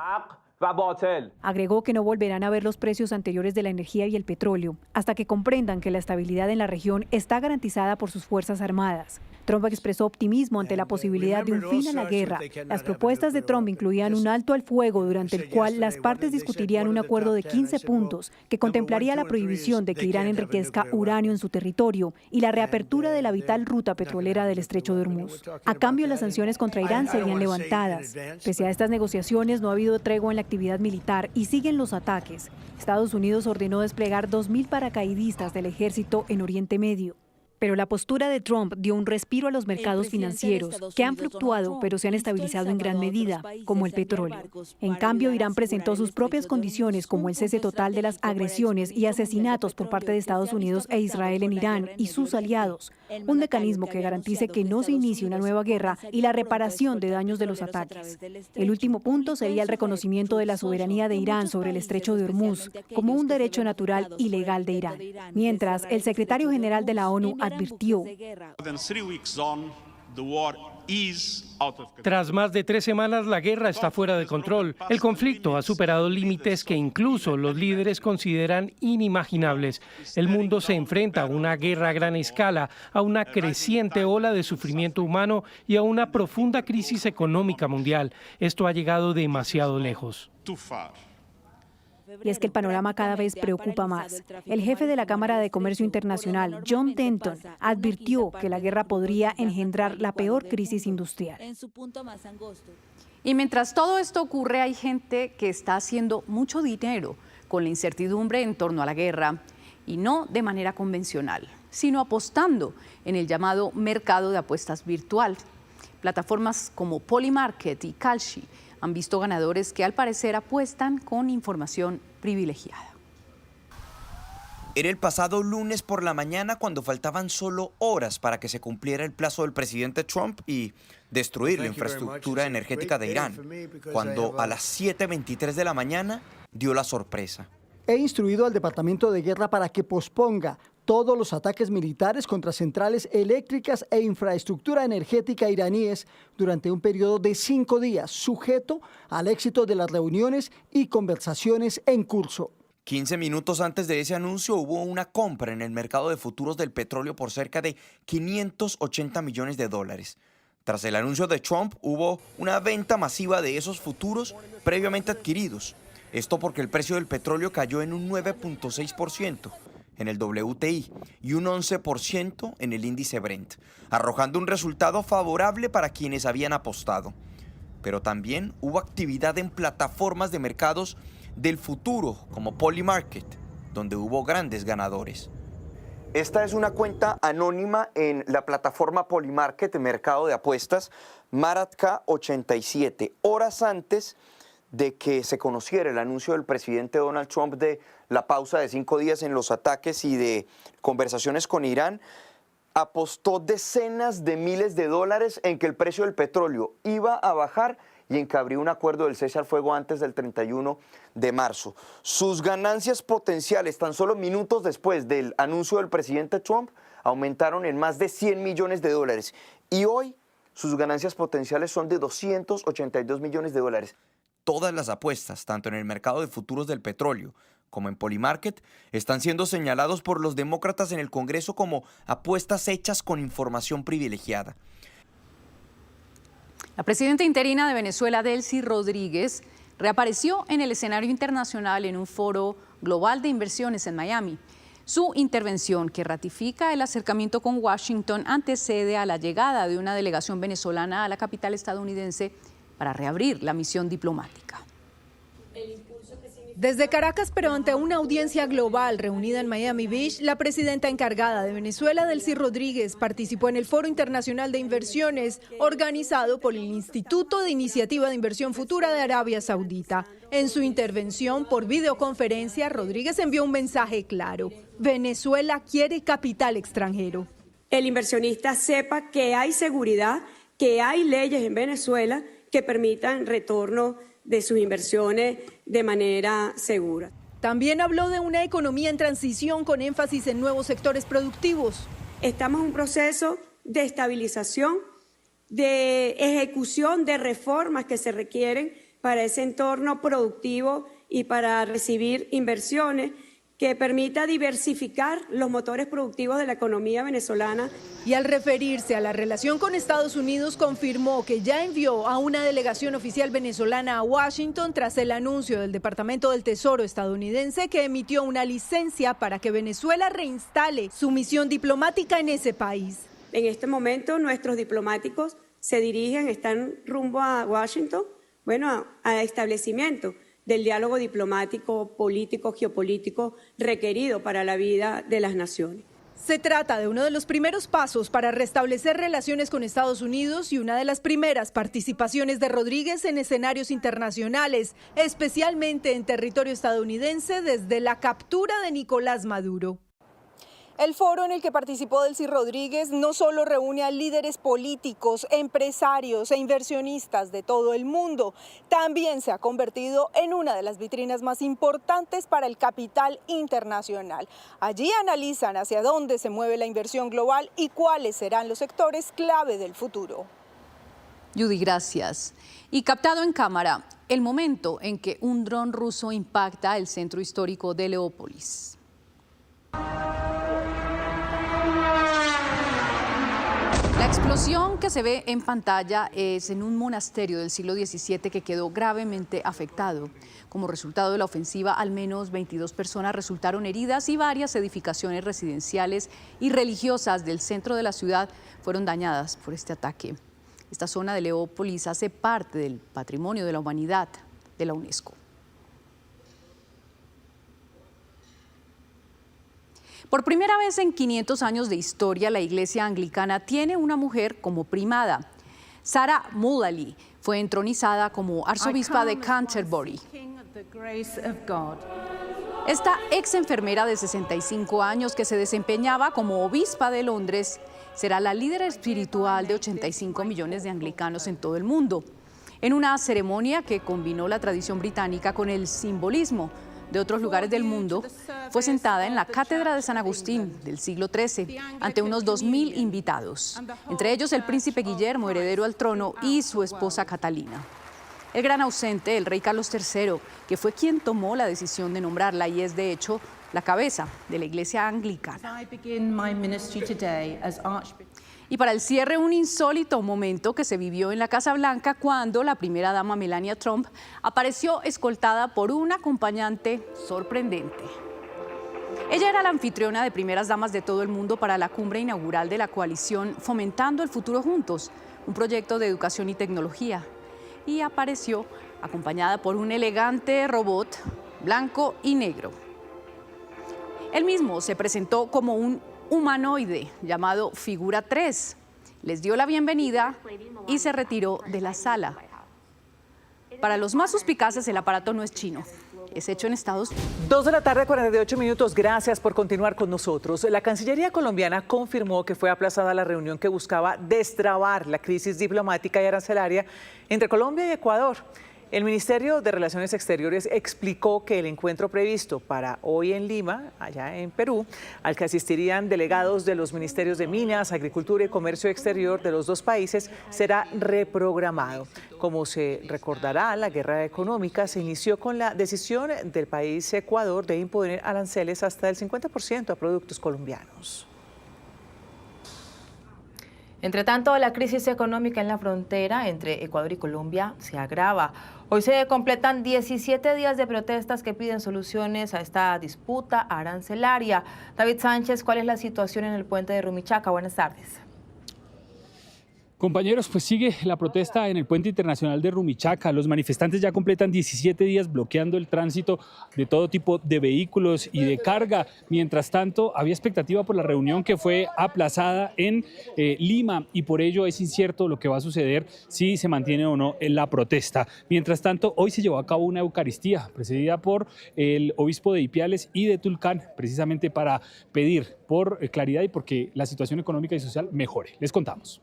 Agregó que no volverán a ver los precios anteriores de la energía y el petróleo hasta que comprendan que la estabilidad en la región está garantizada por sus fuerzas armadas. Trump expresó optimismo ante la posibilidad de un fin a la guerra. Las propuestas de Trump incluían un alto al fuego durante el cual las partes discutirían un acuerdo de 15 puntos que contemplaría la prohibición de que Irán enriquezca uranio en su territorio y la reapertura de la vital ruta petrolera del estrecho de Hormuz. A cambio, las sanciones contra Irán serían levantadas. Pese a estas negociaciones, no ha habido tregua en la actividad militar y siguen los ataques. Estados Unidos ordenó desplegar 2.000 paracaidistas del ejército en Oriente Medio. Pero la postura de Trump dio un respiro a los mercados financieros, que han fluctuado pero se han estabilizado en gran medida, como el petróleo. En cambio, Irán presentó sus propias condiciones, como el cese total de las agresiones y asesinatos por parte de Estados Unidos e Israel en Irán y sus aliados, un mecanismo que garantice que no se inicie una nueva guerra y la reparación de daños de los ataques. El último punto sería el reconocimiento de la soberanía de Irán sobre el estrecho de Hormuz como un derecho natural y legal de Irán. Mientras, el secretario general de la ONU advirtió: tras más de 3 semanas, la guerra está fuera de control. El conflicto ha superado límites que incluso los líderes consideran inimaginables. El mundo se enfrenta a una guerra a gran escala, a una creciente ola de sufrimiento humano y a una profunda crisis económica mundial. Esto ha llegado demasiado lejos. Y es que el panorama cada vez preocupa más. El jefe de la Cámara de Comercio Internacional, John Denton, advirtió que la guerra podría engendrar la peor crisis industrial. Y mientras todo esto ocurre, hay gente que está haciendo mucho dinero con la incertidumbre en torno a la guerra, y no de manera convencional, sino apostando en el llamado mercado de apuestas virtual. Plataformas como Polymarket y Kalshi han visto ganadores que al parecer apuestan con información privilegiada. Era el pasado lunes por la mañana cuando faltaban solo horas para que se cumpliera el plazo del presidente Trump y destruir la infraestructura energética de Irán, cuando a las 7:23 de la mañana dio la sorpresa. He instruido al Departamento de Guerra para que posponga todos los ataques militares contra centrales eléctricas e infraestructura energética iraníes durante un periodo de 5 días, sujeto al éxito de las reuniones y conversaciones en curso. 15 minutos antes de ese anuncio hubo una compra en el mercado de futuros del petróleo por cerca de $580 millones. Tras el anuncio de Trump hubo una venta masiva de esos futuros previamente adquiridos. Esto porque el precio del petróleo cayó en un 9.6% en el WTI y un 11% en el índice Brent, arrojando un resultado favorable para quienes habían apostado. Pero también hubo actividad en plataformas de mercados del futuro como Polymarket, donde hubo grandes ganadores. Esta es una cuenta anónima en la plataforma Polymarket, mercado de apuestas, Maratka87, horas antes de que se conociera el anuncio del presidente Donald Trump de la pausa de 5 días en los ataques y de conversaciones con Irán, apostó decenas de miles de dólares en que el precio del petróleo iba a bajar y en que habría un acuerdo del cese al fuego antes del 31 de marzo. Sus ganancias potenciales, tan solo minutos después del anuncio del presidente Trump, aumentaron en más de $100 millones. Y hoy sus ganancias potenciales son de $282 millones. Todas las apuestas, tanto en el mercado de futuros del petróleo como en Polymarket, están siendo señalados por los demócratas en el Congreso como apuestas hechas con información privilegiada. La presidenta interina de Venezuela, Delcy Rodríguez, reapareció en el escenario internacional en un foro global de inversiones en Miami. Su intervención, que ratifica el acercamiento con Washington, antecede a la llegada de una delegación venezolana a la capital estadounidense para reabrir la misión diplomática. Desde Caracas, pero ante una audiencia global reunida en Miami Beach, la presidenta encargada de Venezuela, Delcy Rodríguez, participó en el Foro Internacional de Inversiones organizado por el Instituto de Iniciativa de Inversión Futura de Arabia Saudita. En su intervención por videoconferencia, Rodríguez envió un mensaje claro: Venezuela quiere capital extranjero. El inversionista sepa que hay seguridad, que hay leyes en Venezuela que permitan retorno de sus inversiones de manera segura. También habló de una economía en transición con énfasis en nuevos sectores productivos. Estamos en un proceso de estabilización, de ejecución de reformas que se requieren para ese entorno productivo y para recibir inversiones que permita diversificar los motores productivos de la economía venezolana. Y al referirse a la relación con Estados Unidos, confirmó que ya envió a una delegación oficial venezolana a Washington tras el anuncio del Departamento del Tesoro estadounidense que emitió una licencia para que Venezuela reinstale su misión diplomática en ese país. En este momento nuestros diplomáticos se dirigen, están rumbo a Washington, a establecimiento del diálogo diplomático, político, geopolítico requerido para la vida de las naciones. Se trata de uno de los primeros pasos para restablecer relaciones con Estados Unidos y una de las primeras participaciones de Rodríguez en escenarios internacionales, especialmente en territorio estadounidense desde la captura de Nicolás Maduro. El foro en el que participó Delcy Rodríguez no solo reúne a líderes políticos, empresarios e inversionistas de todo el mundo, también se ha convertido en una de las vitrinas más importantes para el capital internacional. Allí analizan hacia dónde se mueve la inversión global y cuáles serán los sectores clave del futuro. Judy, gracias. Y captado en cámara, el momento en que un dron ruso impacta el centro histórico de Leópolis. La explosión que se ve en pantalla es en un monasterio del siglo XVII que quedó gravemente afectado. Como resultado de la ofensiva, al menos 22 personas resultaron heridas y varias edificaciones residenciales y religiosas del centro de la ciudad fueron dañadas por este ataque. Esta zona de Leópolis hace parte del Patrimonio de la Humanidad de la UNESCO. Por primera vez en 500 años de historia, la Iglesia Anglicana tiene una mujer como primada. Sarah Mullally fue entronizada como arzobispa de Canterbury. Esta ex enfermera de 65 años que se desempeñaba como obispa de Londres será la líder espiritual de 85 millones de anglicanos en todo el mundo, en una ceremonia que combinó la tradición británica con el simbolismo de otros lugares del mundo. Fue sentada en la Cátedra de San Agustín del siglo XIII ante unos 2.000 invitados, entre ellos el príncipe Guillermo, heredero al trono, y su esposa Catalina. El gran ausente, el rey Carlos III, que fue quien tomó la decisión de nombrarla y es de hecho la cabeza de la Iglesia Anglicana. Y para el cierre, un insólito momento que se vivió en la Casa Blanca cuando la primera dama Melania Trump apareció escoltada por un acompañante sorprendente. Ella era la anfitriona de primeras damas de todo el mundo para la cumbre inaugural de la coalición Fomentando el Futuro Juntos, un proyecto de educación y tecnología. Y apareció acompañada por un elegante robot blanco y negro. Él mismo se presentó como un humanoide llamado Figura 3. Les dio la bienvenida y se retiró de la sala. Para los más suspicaces, el aparato no es chino, es hecho en Estados Unidos. 2 de la tarde, 48 minutos. Gracias por continuar con nosotros. La Cancillería colombiana confirmó que fue aplazada la reunión que buscaba destrabar la crisis diplomática y arancelaria entre Colombia y Ecuador. El Ministerio de Relaciones Exteriores explicó que el encuentro previsto para hoy en Lima, allá en Perú, al que asistirían delegados de los ministerios de Minas, Agricultura y Comercio Exterior de los dos países, será reprogramado. Como se recordará, la guerra económica se inició con la decisión del país Ecuador de imponer aranceles hasta del 50% a productos colombianos. Entre tanto, la crisis económica en la frontera entre Ecuador y Colombia se agrava. Hoy se completan 17 días de protestas que piden soluciones a esta disputa arancelaria. David Sánchez, ¿cuál es la situación en el puente de Rumichaca? Buenas tardes. Compañeros, pues sigue la protesta en el puente internacional de Rumichaca. Los manifestantes ya completan 17 días bloqueando el tránsito de todo tipo de vehículos y de carga. Mientras tanto, había expectativa por la reunión que fue aplazada en Lima y por ello es incierto lo que va a suceder si se mantiene o no en la protesta. Mientras tanto, hoy se llevó a cabo una Eucaristía presidida por el obispo de Ipiales y de Tulcán, precisamente para pedir por claridad y porque la situación económica y social mejore. Les contamos.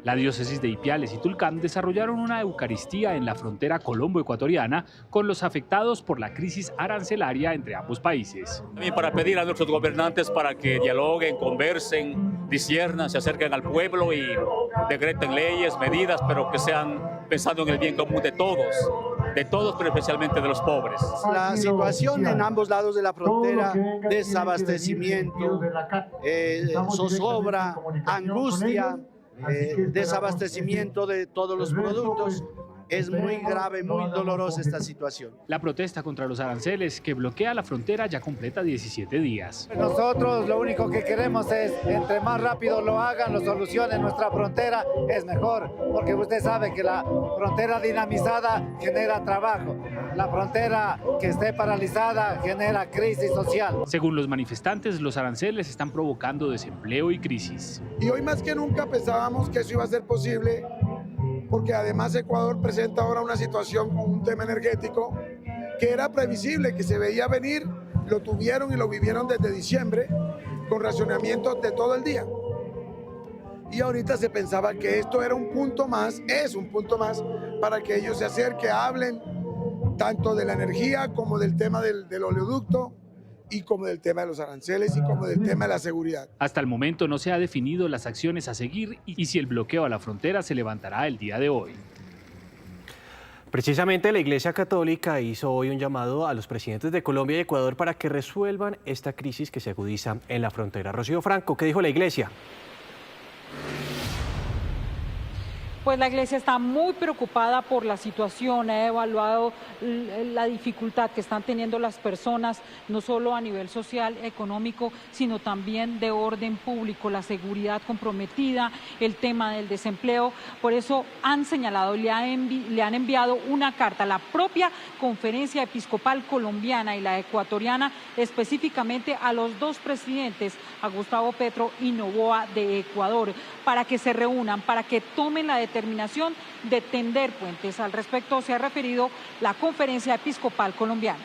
La diócesis de Ipiales y Tulcán desarrollaron una Eucaristía en la frontera colombo-ecuatoriana con los afectados por la crisis arancelaria entre ambos países. También para pedir a nuestros gobernantes para que dialoguen, conversen, disciernan, se acerquen al pueblo y decreten leyes, medidas, pero que sean pensando en el bien común de todos. de todos, pero especialmente de los pobres. La situación en ambos lados de la frontera, desabastecimiento, zozobra, angustia, desabastecimiento de todos los productos. Es muy grave, muy dolorosa esta situación. La protesta contra los aranceles que bloquea la frontera ya completa 17 días. Nosotros lo único que queremos es, entre más rápido lo hagan, lo solucionen nuestra frontera, es mejor. Porque usted sabe que la frontera dinamizada genera trabajo. La frontera que esté paralizada genera crisis social. Según los manifestantes, los aranceles están provocando desempleo y crisis. Y hoy más que nunca pensábamos que eso iba a ser posible, porque además Ecuador presenta ahora una situación con un tema energético que era previsible, que se veía venir, lo tuvieron y lo vivieron desde diciembre, con racionamientos de todo el día. Y ahorita se pensaba que esto era un punto más, es un punto más, para que ellos se acerquen, hablen tanto de la energía como del tema del oleoducto, y como del tema de los aranceles y como del tema de la seguridad. Hasta el momento no se ha definido las acciones a seguir y si el bloqueo a la frontera se levantará el día de hoy. Precisamente la Iglesia Católica hizo hoy un llamado a los presidentes de Colombia y Ecuador para que resuelvan esta crisis que se agudiza en la frontera. Rocío Franco, ¿qué dijo la Iglesia? Pues la Iglesia está muy preocupada por la situación, ha evaluado la dificultad que están teniendo las personas, no solo a nivel social, económico, sino también de orden público, la seguridad comprometida, el tema del desempleo. Por eso han señalado, le han enviado una carta a la propia Conferencia Episcopal Colombiana y la ecuatoriana, específicamente a los dos presidentes, a Gustavo Petro y Noboa de Ecuador, para que se reúnan, para que tomen la determinación de tender puentes. Al respecto se ha referido la Conferencia Episcopal Colombiana.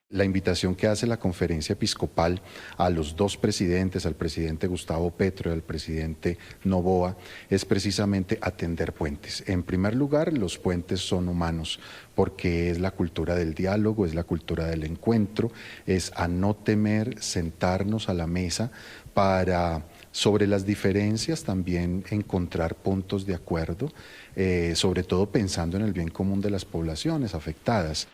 La invitación que hace la Conferencia Episcopal a los dos presidentes, al presidente Gustavo Petro y al presidente Noboa, es precisamente a tender puentes. En primer lugar, los puentes son humanos, porque es la cultura del diálogo, es la cultura del encuentro, es a no temer sentarnos a la mesa para, sobre las diferencias, también encontrar puntos de acuerdo, sobre todo pensando en el bien común de las poblaciones afectadas.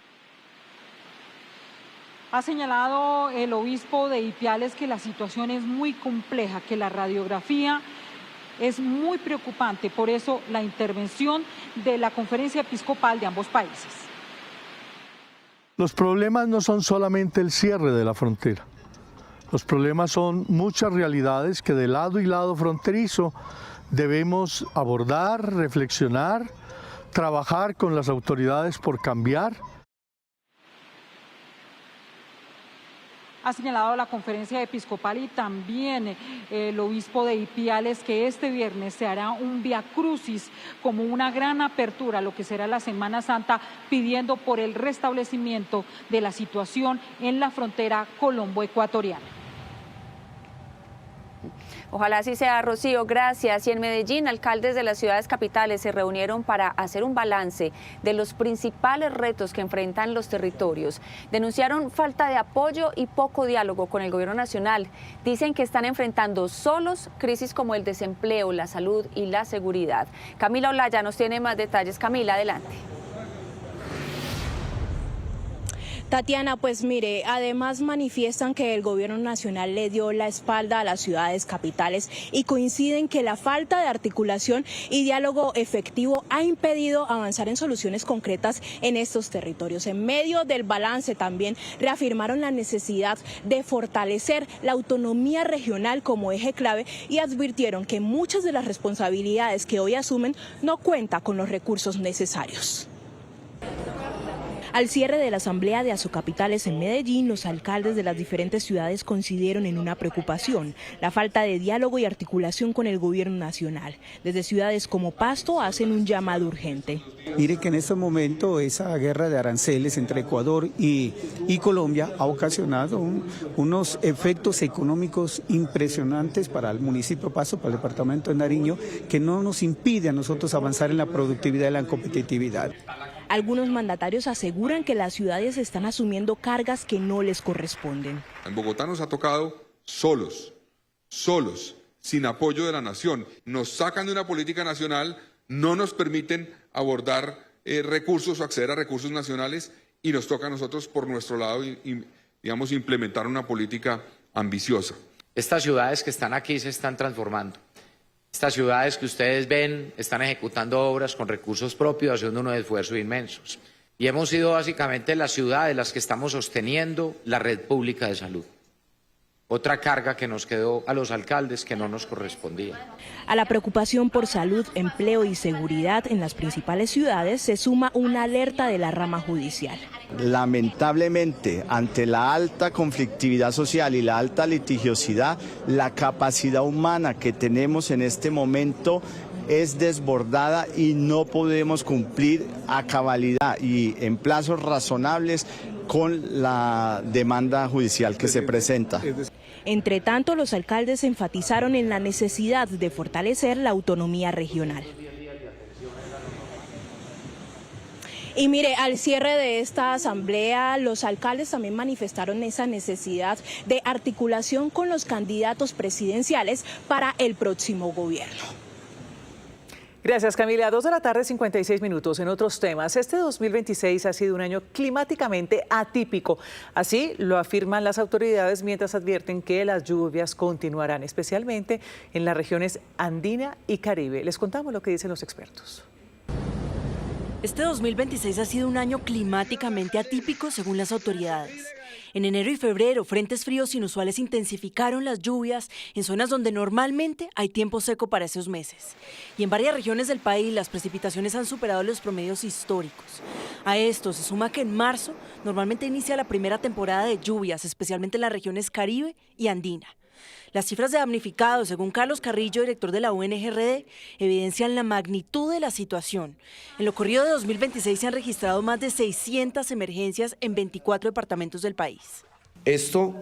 Ha señalado el obispo de Ipiales que la situación es muy compleja, que la radiografía es muy preocupante, por eso la intervención de la Conferencia Episcopal de ambos países. Los problemas no son solamente el cierre de la frontera, los problemas son muchas realidades que de lado y lado fronterizo debemos abordar, reflexionar, trabajar con las autoridades por cambiar. Ha señalado la Conferencia Episcopal y también el obispo de Ipiales que este viernes se hará un vía crucis como una gran apertura a lo que será la Semana Santa, pidiendo por el restablecimiento de la situación en la frontera colombo-ecuatoriana. Ojalá así sea, Rocío, gracias. Y en Medellín, alcaldes de las ciudades capitales se reunieron para hacer un balance de los principales retos que enfrentan los territorios. Denunciaron falta de apoyo y poco diálogo con el gobierno nacional. Dicen que están enfrentando solos crisis como el desempleo, la salud y la seguridad. Camila Olaya nos tiene más detalles. Camila, adelante. Tatiana, pues mire, además manifiestan que el gobierno nacional le dio la espalda a las ciudades capitales y coinciden que la falta de articulación y diálogo efectivo ha impedido avanzar en soluciones concretas en estos territorios. En medio del balance también reafirmaron la necesidad de fortalecer la autonomía regional como eje clave y advirtieron que muchas de las responsabilidades que hoy asumen no cuentan con los recursos necesarios. Al cierre de la asamblea de Asocapitales en Medellín, los alcaldes de las diferentes ciudades coincidieron en una preocupación, la falta de diálogo y articulación con el gobierno nacional. Desde ciudades como Pasto hacen un llamado urgente. Mire que en este momento esa guerra de aranceles entre Ecuador y Colombia ha ocasionado unos efectos económicos impresionantes para el municipio de Pasto, para el departamento de Nariño, que no nos impide a nosotros avanzar en la productividad y la competitividad. Algunos mandatarios aseguran que las ciudades están asumiendo cargas que no les corresponden. En Bogotá nos ha tocado solos, sin apoyo de la nación. Nos sacan de una política nacional, no nos permiten abordar recursos o acceder a recursos nacionales, y nos toca a nosotros por nuestro lado digamos, implementar una política ambiciosa. Estas ciudades que están aquí se están transformando. Estas ciudades que ustedes ven están ejecutando obras con recursos propios, haciendo unos esfuerzos inmensos. Y hemos sido básicamente las ciudades las que estamos sosteniendo la red pública de salud. Otra carga que nos quedó a los alcaldes que no nos correspondía. A la preocupación por salud, empleo y seguridad en las principales ciudades se suma una alerta de la rama judicial. Lamentablemente, ante la alta conflictividad social y la alta litigiosidad, la capacidad humana que tenemos en este momento es desbordada y no podemos cumplir a cabalidad y en plazos razonables con la demanda judicial que se presenta. Entre tanto, los alcaldes enfatizaron en la necesidad de fortalecer la autonomía regional. Y mire, al cierre de esta asamblea, los alcaldes también manifestaron esa necesidad de articulación con los candidatos presidenciales para el próximo gobierno. Gracias, Camila. 2:56 p.m. En otros temas, este 2026 ha sido un año climáticamente atípico. Así lo afirman las autoridades mientras advierten que las lluvias continuarán, especialmente en las regiones andina y Caribe. Les contamos lo que dicen los expertos. Este 2026 ha sido un año climáticamente atípico según las autoridades. En enero y febrero, frentes fríos inusuales intensificaron las lluvias en zonas donde normalmente hay tiempo seco para esos meses. Y en varias regiones del país las precipitaciones han superado los promedios históricos. A esto se suma que en marzo normalmente inicia la primera temporada de lluvias, especialmente en las regiones Caribe y Andina. Las cifras de damnificados, según Carlos Carrillo, director de la UNGRD, evidencian la magnitud de la situación. En lo corrido de 2026 se han registrado más de 600 emergencias en 24 departamentos del país. Esto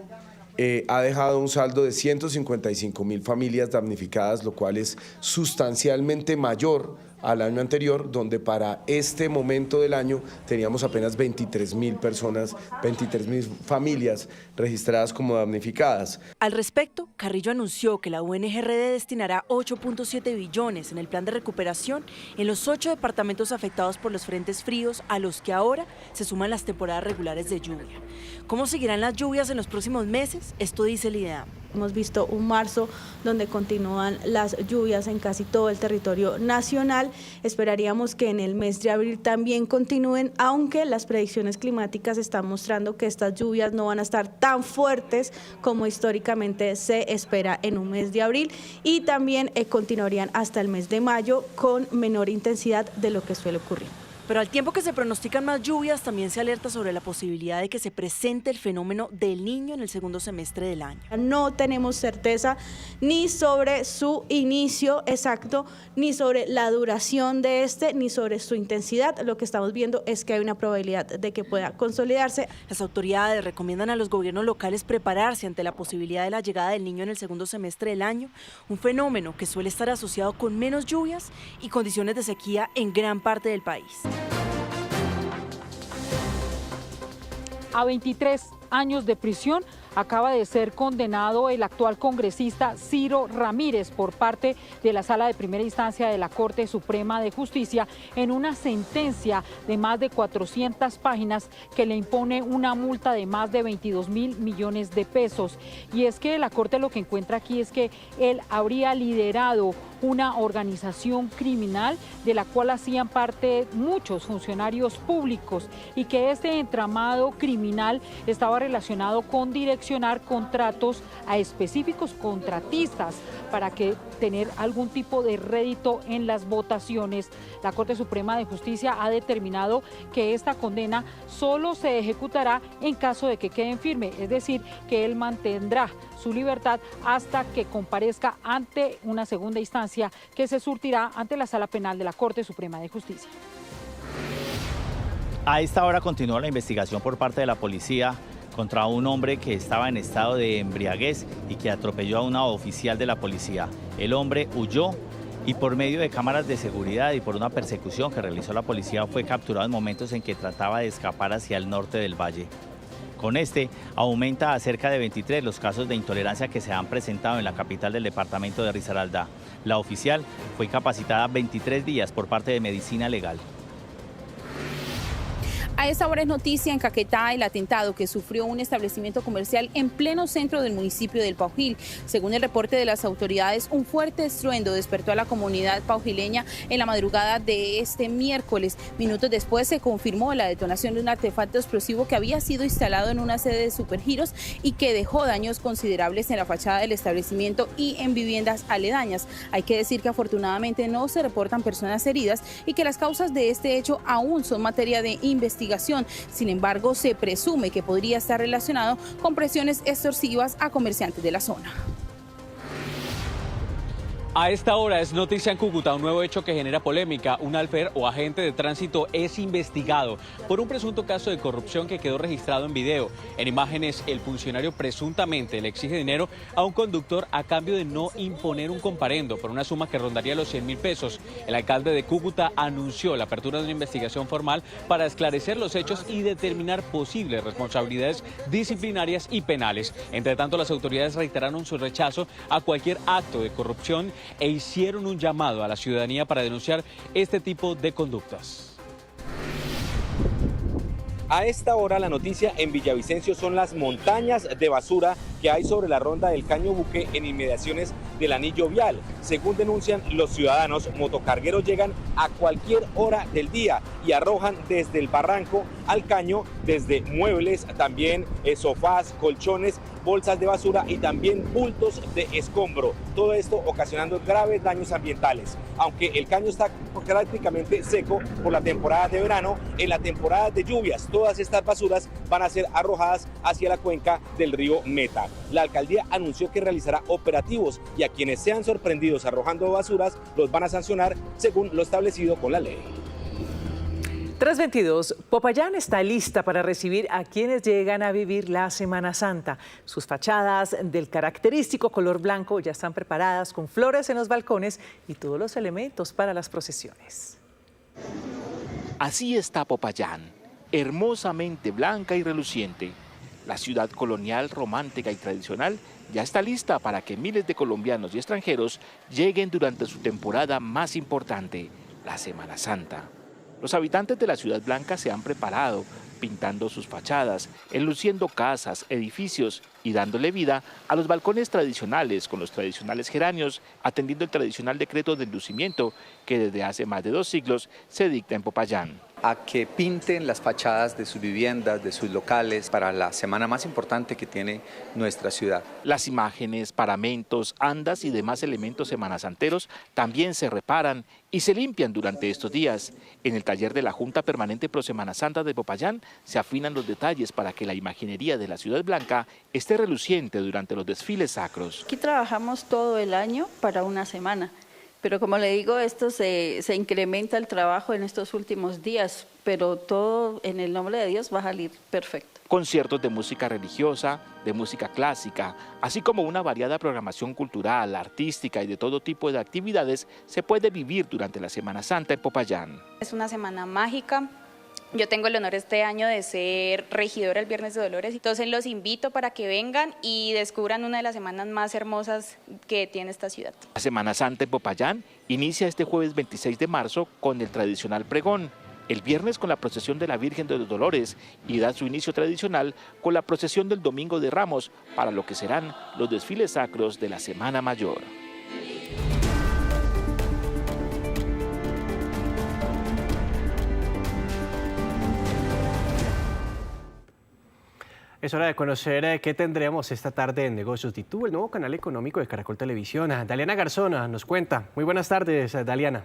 ha dejado un saldo de 155.000 familias damnificadas, lo cual es sustancialmente mayor al año anterior, donde para este momento del año teníamos apenas 23.000 personas, 23.000 familias registradas como damnificadas. Al respecto, Carrillo anunció que la UNGRD destinará 8.7 billones en el plan de recuperación en los 8 departamentos afectados por los frentes fríos, a los que ahora se suman las temporadas regulares de lluvia. ¿Cómo seguirán las lluvias en los próximos meses? Esto dice el IDEAM. Hemos visto un marzo donde continúan las lluvias en casi todo el territorio nacional. Esperaríamos que en el mes de abril también continúen, aunque las predicciones climáticas están mostrando que estas lluvias no van a estar tan fuertes como históricamente se espera en un mes de abril, y también continuarían hasta el mes de mayo con menor intensidad de lo que suele ocurrir. Pero al tiempo que se pronostican más lluvias, también se alerta sobre la posibilidad de que se presente el fenómeno del Niño en el segundo semestre del año. No tenemos certeza ni sobre su inicio exacto, ni sobre la duración de este, ni sobre su intensidad. Lo que estamos viendo es que hay una probabilidad de que pueda consolidarse. Las autoridades recomiendan a los gobiernos locales prepararse ante la posibilidad de la llegada del Niño en el segundo semestre del año, un fenómeno que suele estar asociado con menos lluvias y condiciones de sequía en gran parte del país. A 23 años de prisión acaba de ser condenado el actual congresista Ciro Ramírez por parte de la Sala de Primera Instancia de la Corte Suprema de Justicia en una sentencia de más de 400 páginas que le impone una multa de más de 22.000 millones de pesos. Y es que la Corte lo que encuentra aquí es que él habría liderado una organización criminal de la cual hacían parte muchos funcionarios públicos y que este entramado criminal estaba relacionado con direccionar contratos a específicos contratistas para que tener algún tipo de rédito en las votaciones. La Corte Suprema de Justicia ha determinado que esta condena solo se ejecutará en caso de que quede en firme, es decir, que él mantendrá su libertad hasta que comparezca ante una segunda instancia que se surtirá ante la Sala Penal de la Corte Suprema de Justicia. A esta hora continúa la investigación por parte de la policía contra un hombre que estaba en estado de embriaguez y que atropelló a una oficial de la policía. El hombre huyó y por medio de cámaras de seguridad y por una persecución que realizó la policía fue capturado en momentos en que trataba de escapar hacia el norte del valle. Con este, aumenta a cerca de 23 los casos de intolerancia que se han presentado en la capital del departamento de Risaralda. La oficial fue incapacitada 23 días por parte de Medicina Legal. A esta hora es noticia en Caquetá el atentado que sufrió un establecimiento comercial en pleno centro del municipio del Paujil. Según el reporte de las autoridades, un fuerte estruendo despertó a la comunidad paujileña en la madrugada de este miércoles. Minutos después se confirmó la detonación de un artefacto explosivo que había sido instalado en una sede de Supergiros y que dejó daños considerables en la fachada del establecimiento y en viviendas aledañas. Hay que decir que afortunadamente no se reportan personas heridas y que las causas de este hecho aún son materia de investigación. Sin embargo, se presume que podría estar relacionado con presiones extorsivas a comerciantes de la zona. A esta hora es noticia en Cúcuta un nuevo hecho que genera polémica. Un alfer o agente de tránsito es investigado por un presunto caso de corrupción que quedó registrado en video. En imágenes, el funcionario presuntamente le exige dinero a un conductor a cambio de no imponer un comparendo por una suma que rondaría los 100.000 pesos. El alcalde de Cúcuta anunció la apertura de una investigación formal para esclarecer los hechos y determinar posibles responsabilidades disciplinarias y penales. Entre tanto, las autoridades reiteraron su rechazo a cualquier acto de corrupción e hicieron un llamado a la ciudadanía para denunciar este tipo de conductas. A esta hora la noticia en Villavicencio son las montañas de basura que hay sobre la ronda del Caño Buque en inmediaciones del anillo vial. Según denuncian los ciudadanos, motocargueros llegan a cualquier hora del día y arrojan desde el barranco al caño, desde muebles, también sofás, colchones, bolsas de basura y también bultos de escombro. Todo esto ocasionando graves daños ambientales. Aunque el caño está prácticamente seco por la temporada de verano, en la temporada de lluvias todas estas basuras van a ser arrojadas hacia la cuenca del río Meta. La alcaldía anunció que realizará operativos y a quienes sean sorprendidos arrojando basuras los van a sancionar según lo establecido con la ley. 3:22, Popayán está lista para recibir a quienes llegan a vivir la Semana Santa. Sus fachadas del característico color blanco ya están preparadas con flores en los balcones y todos los elementos para las procesiones. Así está Popayán, hermosamente blanca y reluciente. La ciudad colonial, romántica y tradicional ya está lista para que miles de colombianos y extranjeros lleguen durante su temporada más importante, la Semana Santa. Los habitantes de la Ciudad Blanca se han preparado, pintando sus fachadas, enluciendo casas, edificios y dándole vida a los balcones tradicionales con los tradicionales geranios, atendiendo el tradicional decreto de enlucimiento que desde hace más de 2 siglos se dicta en Popayán. A que pinten las fachadas de sus viviendas, de sus locales, para la semana más importante que tiene nuestra ciudad. Las imágenes, paramentos, andas y demás elementos semanasanteros también se reparan y se limpian durante estos días. En el taller de la Junta Permanente Pro Semana Santa de Popayán se afinan los detalles para que la imaginería de la Ciudad Blanca esté reluciente durante los desfiles sacros. Aquí trabajamos todo el año para una semana. Pero como le digo, esto se incrementa el trabajo en estos últimos días, pero todo en el nombre de Dios va a salir perfecto. Conciertos de música religiosa, de música clásica, así como una variada programación cultural, artística y de todo tipo de actividades se puede vivir durante la Semana Santa en Popayán. Es una semana mágica. Yo tengo el honor este año de ser regidora el Viernes de Dolores, entonces los invito para que vengan y descubran una de las semanas más hermosas que tiene esta ciudad. La Semana Santa en Popayán inicia este jueves 26 de marzo con el tradicional pregón, el viernes con la procesión de la Virgen de los Dolores y da su inicio tradicional con la procesión del Domingo de Ramos para lo que serán los desfiles sacros de la Semana Mayor. Es hora de conocer qué tendremos esta tarde en Negocios DITU, el nuevo canal económico de Caracol Televisión. Daliana Garzona nos cuenta. Muy buenas tardes, Daliana.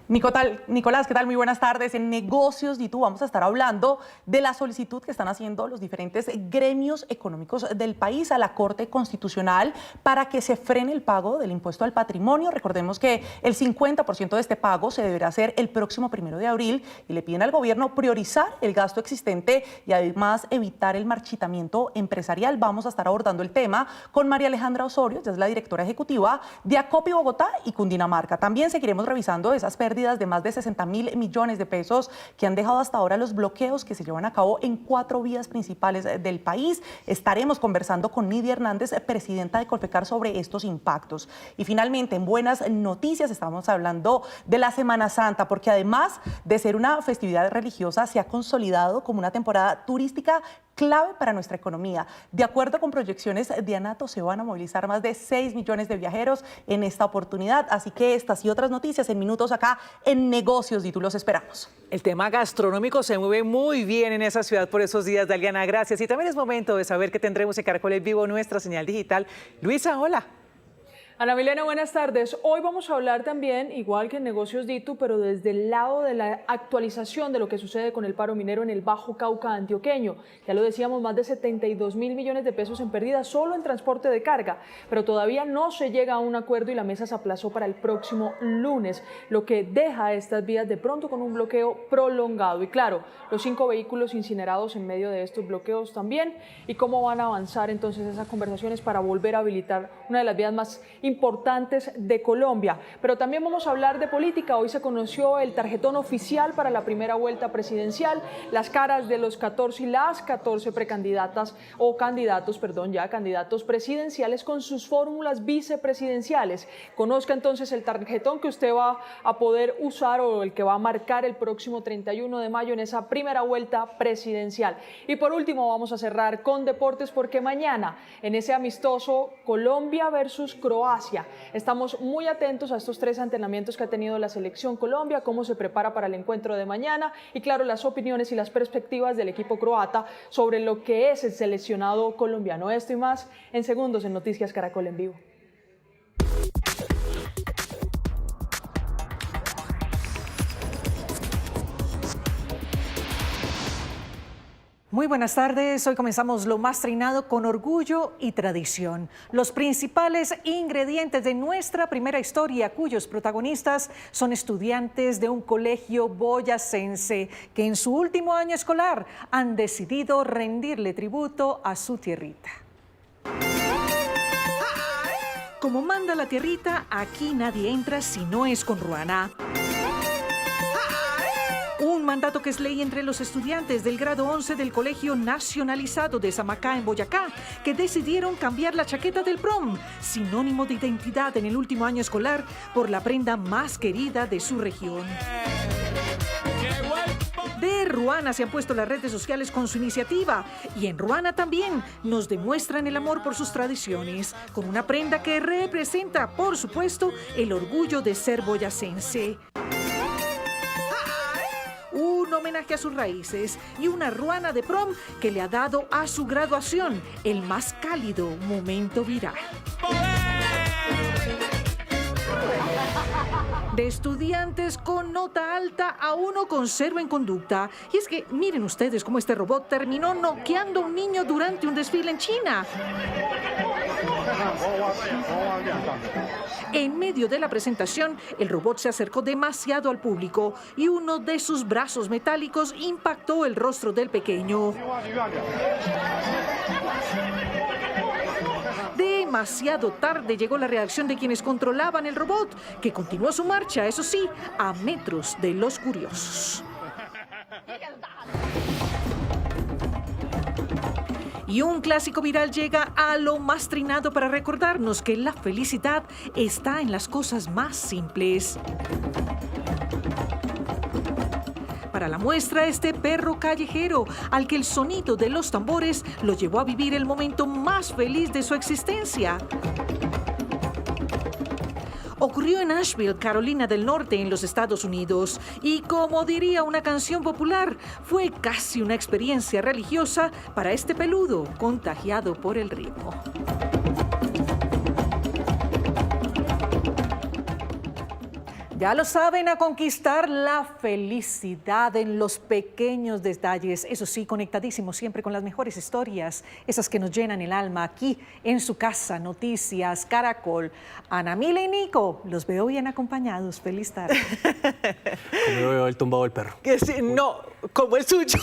Nicolás, ¿qué tal? Muy buenas tardes. En Negocios DITU vamos a estar hablando de la solicitud que están haciendo los diferentes gremios económicos del país a la Corte Constitucional para que se frene el pago del impuesto al patrimonio. Recordemos que el 50% de este pago se deberá hacer el próximo 1 de abril y le piden al gobierno priorizar el gasto existente y además evitar el marchitamiento empresarial. Vamos a estar abordando el tema con María Alejandra Osorio, ella es la directora ejecutiva de Acopi Bogotá y Cundinamarca. También seguiremos revisando esas unas pérdidas de más de 60.000 millones de pesos que han dejado hasta ahora los bloqueos que se llevan a cabo en 4 vías principales del país. Estaremos conversando con Nidia Hernández, presidenta de Colpecar, sobre estos impactos. Y finalmente, en buenas noticias, estamos hablando de la Semana Santa, porque además de ser una festividad religiosa, se ha consolidado como una temporada turística clave para nuestra economía. De acuerdo con proyecciones de ANATO, se van a movilizar más de 6 millones de viajeros en esta oportunidad. Así que estas y otras noticias en minutos acá en Negocios DITU. Los esperamos. El tema gastronómico se mueve muy bien en esa ciudad por esos días, Daliana. Gracias. Y también es momento de saber que tendremos en Caracol en Vivo nuestra señal digital. Luisa, hola. Ana Milena, buenas tardes. Hoy vamos a hablar también, igual que en Negocios DITU, pero desde el lado de la actualización de lo que sucede con el paro minero en el Bajo Cauca antioqueño. Ya lo decíamos, más de 72.000 millones de pesos en pérdidas solo en transporte de carga, pero todavía no se llega a un acuerdo y la mesa se aplazó para el próximo lunes, lo que deja a estas vías de pronto con un bloqueo prolongado. Y claro, los 5 vehículos incinerados en medio de estos bloqueos también, y cómo van a avanzar entonces esas conversaciones para volver a habilitar una de las vías más importantes de Colombia. Pero también vamos a hablar de política. Hoy se conoció el tarjetón oficial para la primera vuelta presidencial, las caras de los 14 y las 14 precandidatas o candidatos, candidatos presidenciales con sus fórmulas vicepresidenciales. Conozca entonces el tarjetón que usted va a poder usar o el que va a marcar el próximo 31 de mayo en esa primera vuelta presidencial. Y por último vamos a cerrar con deportes, porque mañana en ese amistoso Colombia versus Croacia estamos muy atentos a estos 3 entrenamientos que ha tenido la selección Colombia, cómo se prepara para el encuentro de mañana y claro, las opiniones y las perspectivas del equipo croata sobre lo que es el seleccionado colombiano. Esto y más en segundos en Noticias Caracol en Vivo. Muy buenas tardes, hoy comenzamos lo más trinado con orgullo y tradición. Los principales ingredientes de nuestra primera historia, cuyos protagonistas son estudiantes de un colegio boyacense que en su último año escolar han decidido rendirle tributo a su tierrita. Como manda la tierrita, aquí nadie entra si no es con ruana. Un mandato que es ley entre los estudiantes del grado 11 del Colegio Nacionalizado de Samacá en Boyacá, que decidieron cambiar la chaqueta del prom, sinónimo de identidad en el último año escolar, por la prenda más querida de su región. De Ruana se han puesto las redes sociales con su iniciativa y en Ruana también nos demuestran el amor por sus tradiciones, con una prenda que representa, por supuesto, el orgullo de ser boyacense. Un homenaje a sus raíces y una ruana de prom que le ha dado a su graduación el más cálido momento viral. De estudiantes con nota alta a uno con 0 en conducta. Y es que miren ustedes cómo este robot terminó noqueando a un niño durante un desfile en China. En medio de la presentación, el robot se acercó demasiado al público y uno de sus brazos metálicos impactó el rostro del pequeño. Demasiado tarde llegó la reacción de quienes controlaban el robot, que continuó su marcha, eso sí, a metros de los curiosos. Y un clásico viral llega a lo más trinado para recordarnos que la felicidad está en las cosas más simples. Para la muestra, este perro callejero, al que el sonido de los tambores lo llevó a vivir el momento más feliz de su existencia. Ocurrió en Asheville, Carolina del Norte, en los Estados Unidos. Y como diría una canción popular, fue casi una experiencia religiosa para este peludo contagiado por el ritmo. Ya lo saben, a conquistar la felicidad en los pequeños detalles. Eso sí, conectadísimos siempre con las mejores historias, esas que nos llenan el alma aquí en su casa, Noticias Caracol. Ana Mila y Nico, los veo bien acompañados. Feliz tarde. Como veo el tumbado del perro. No, como el suyo.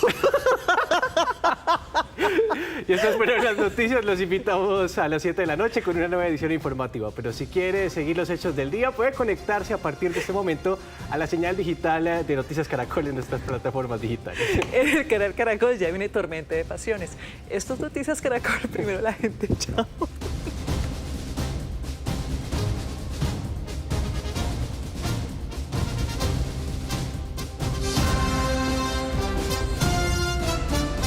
Y estas fueron las noticias. Los invitamos a las 7 de la noche con una nueva edición informativa. Pero si quiere seguir los hechos del día, puede conectarse a partir de este momento a la señal digital de Noticias Caracol en nuestras plataformas digitales. En el canal Caracol ya viene tormenta de pasiones. Esto es Noticias Caracol. Primero la gente. Chao.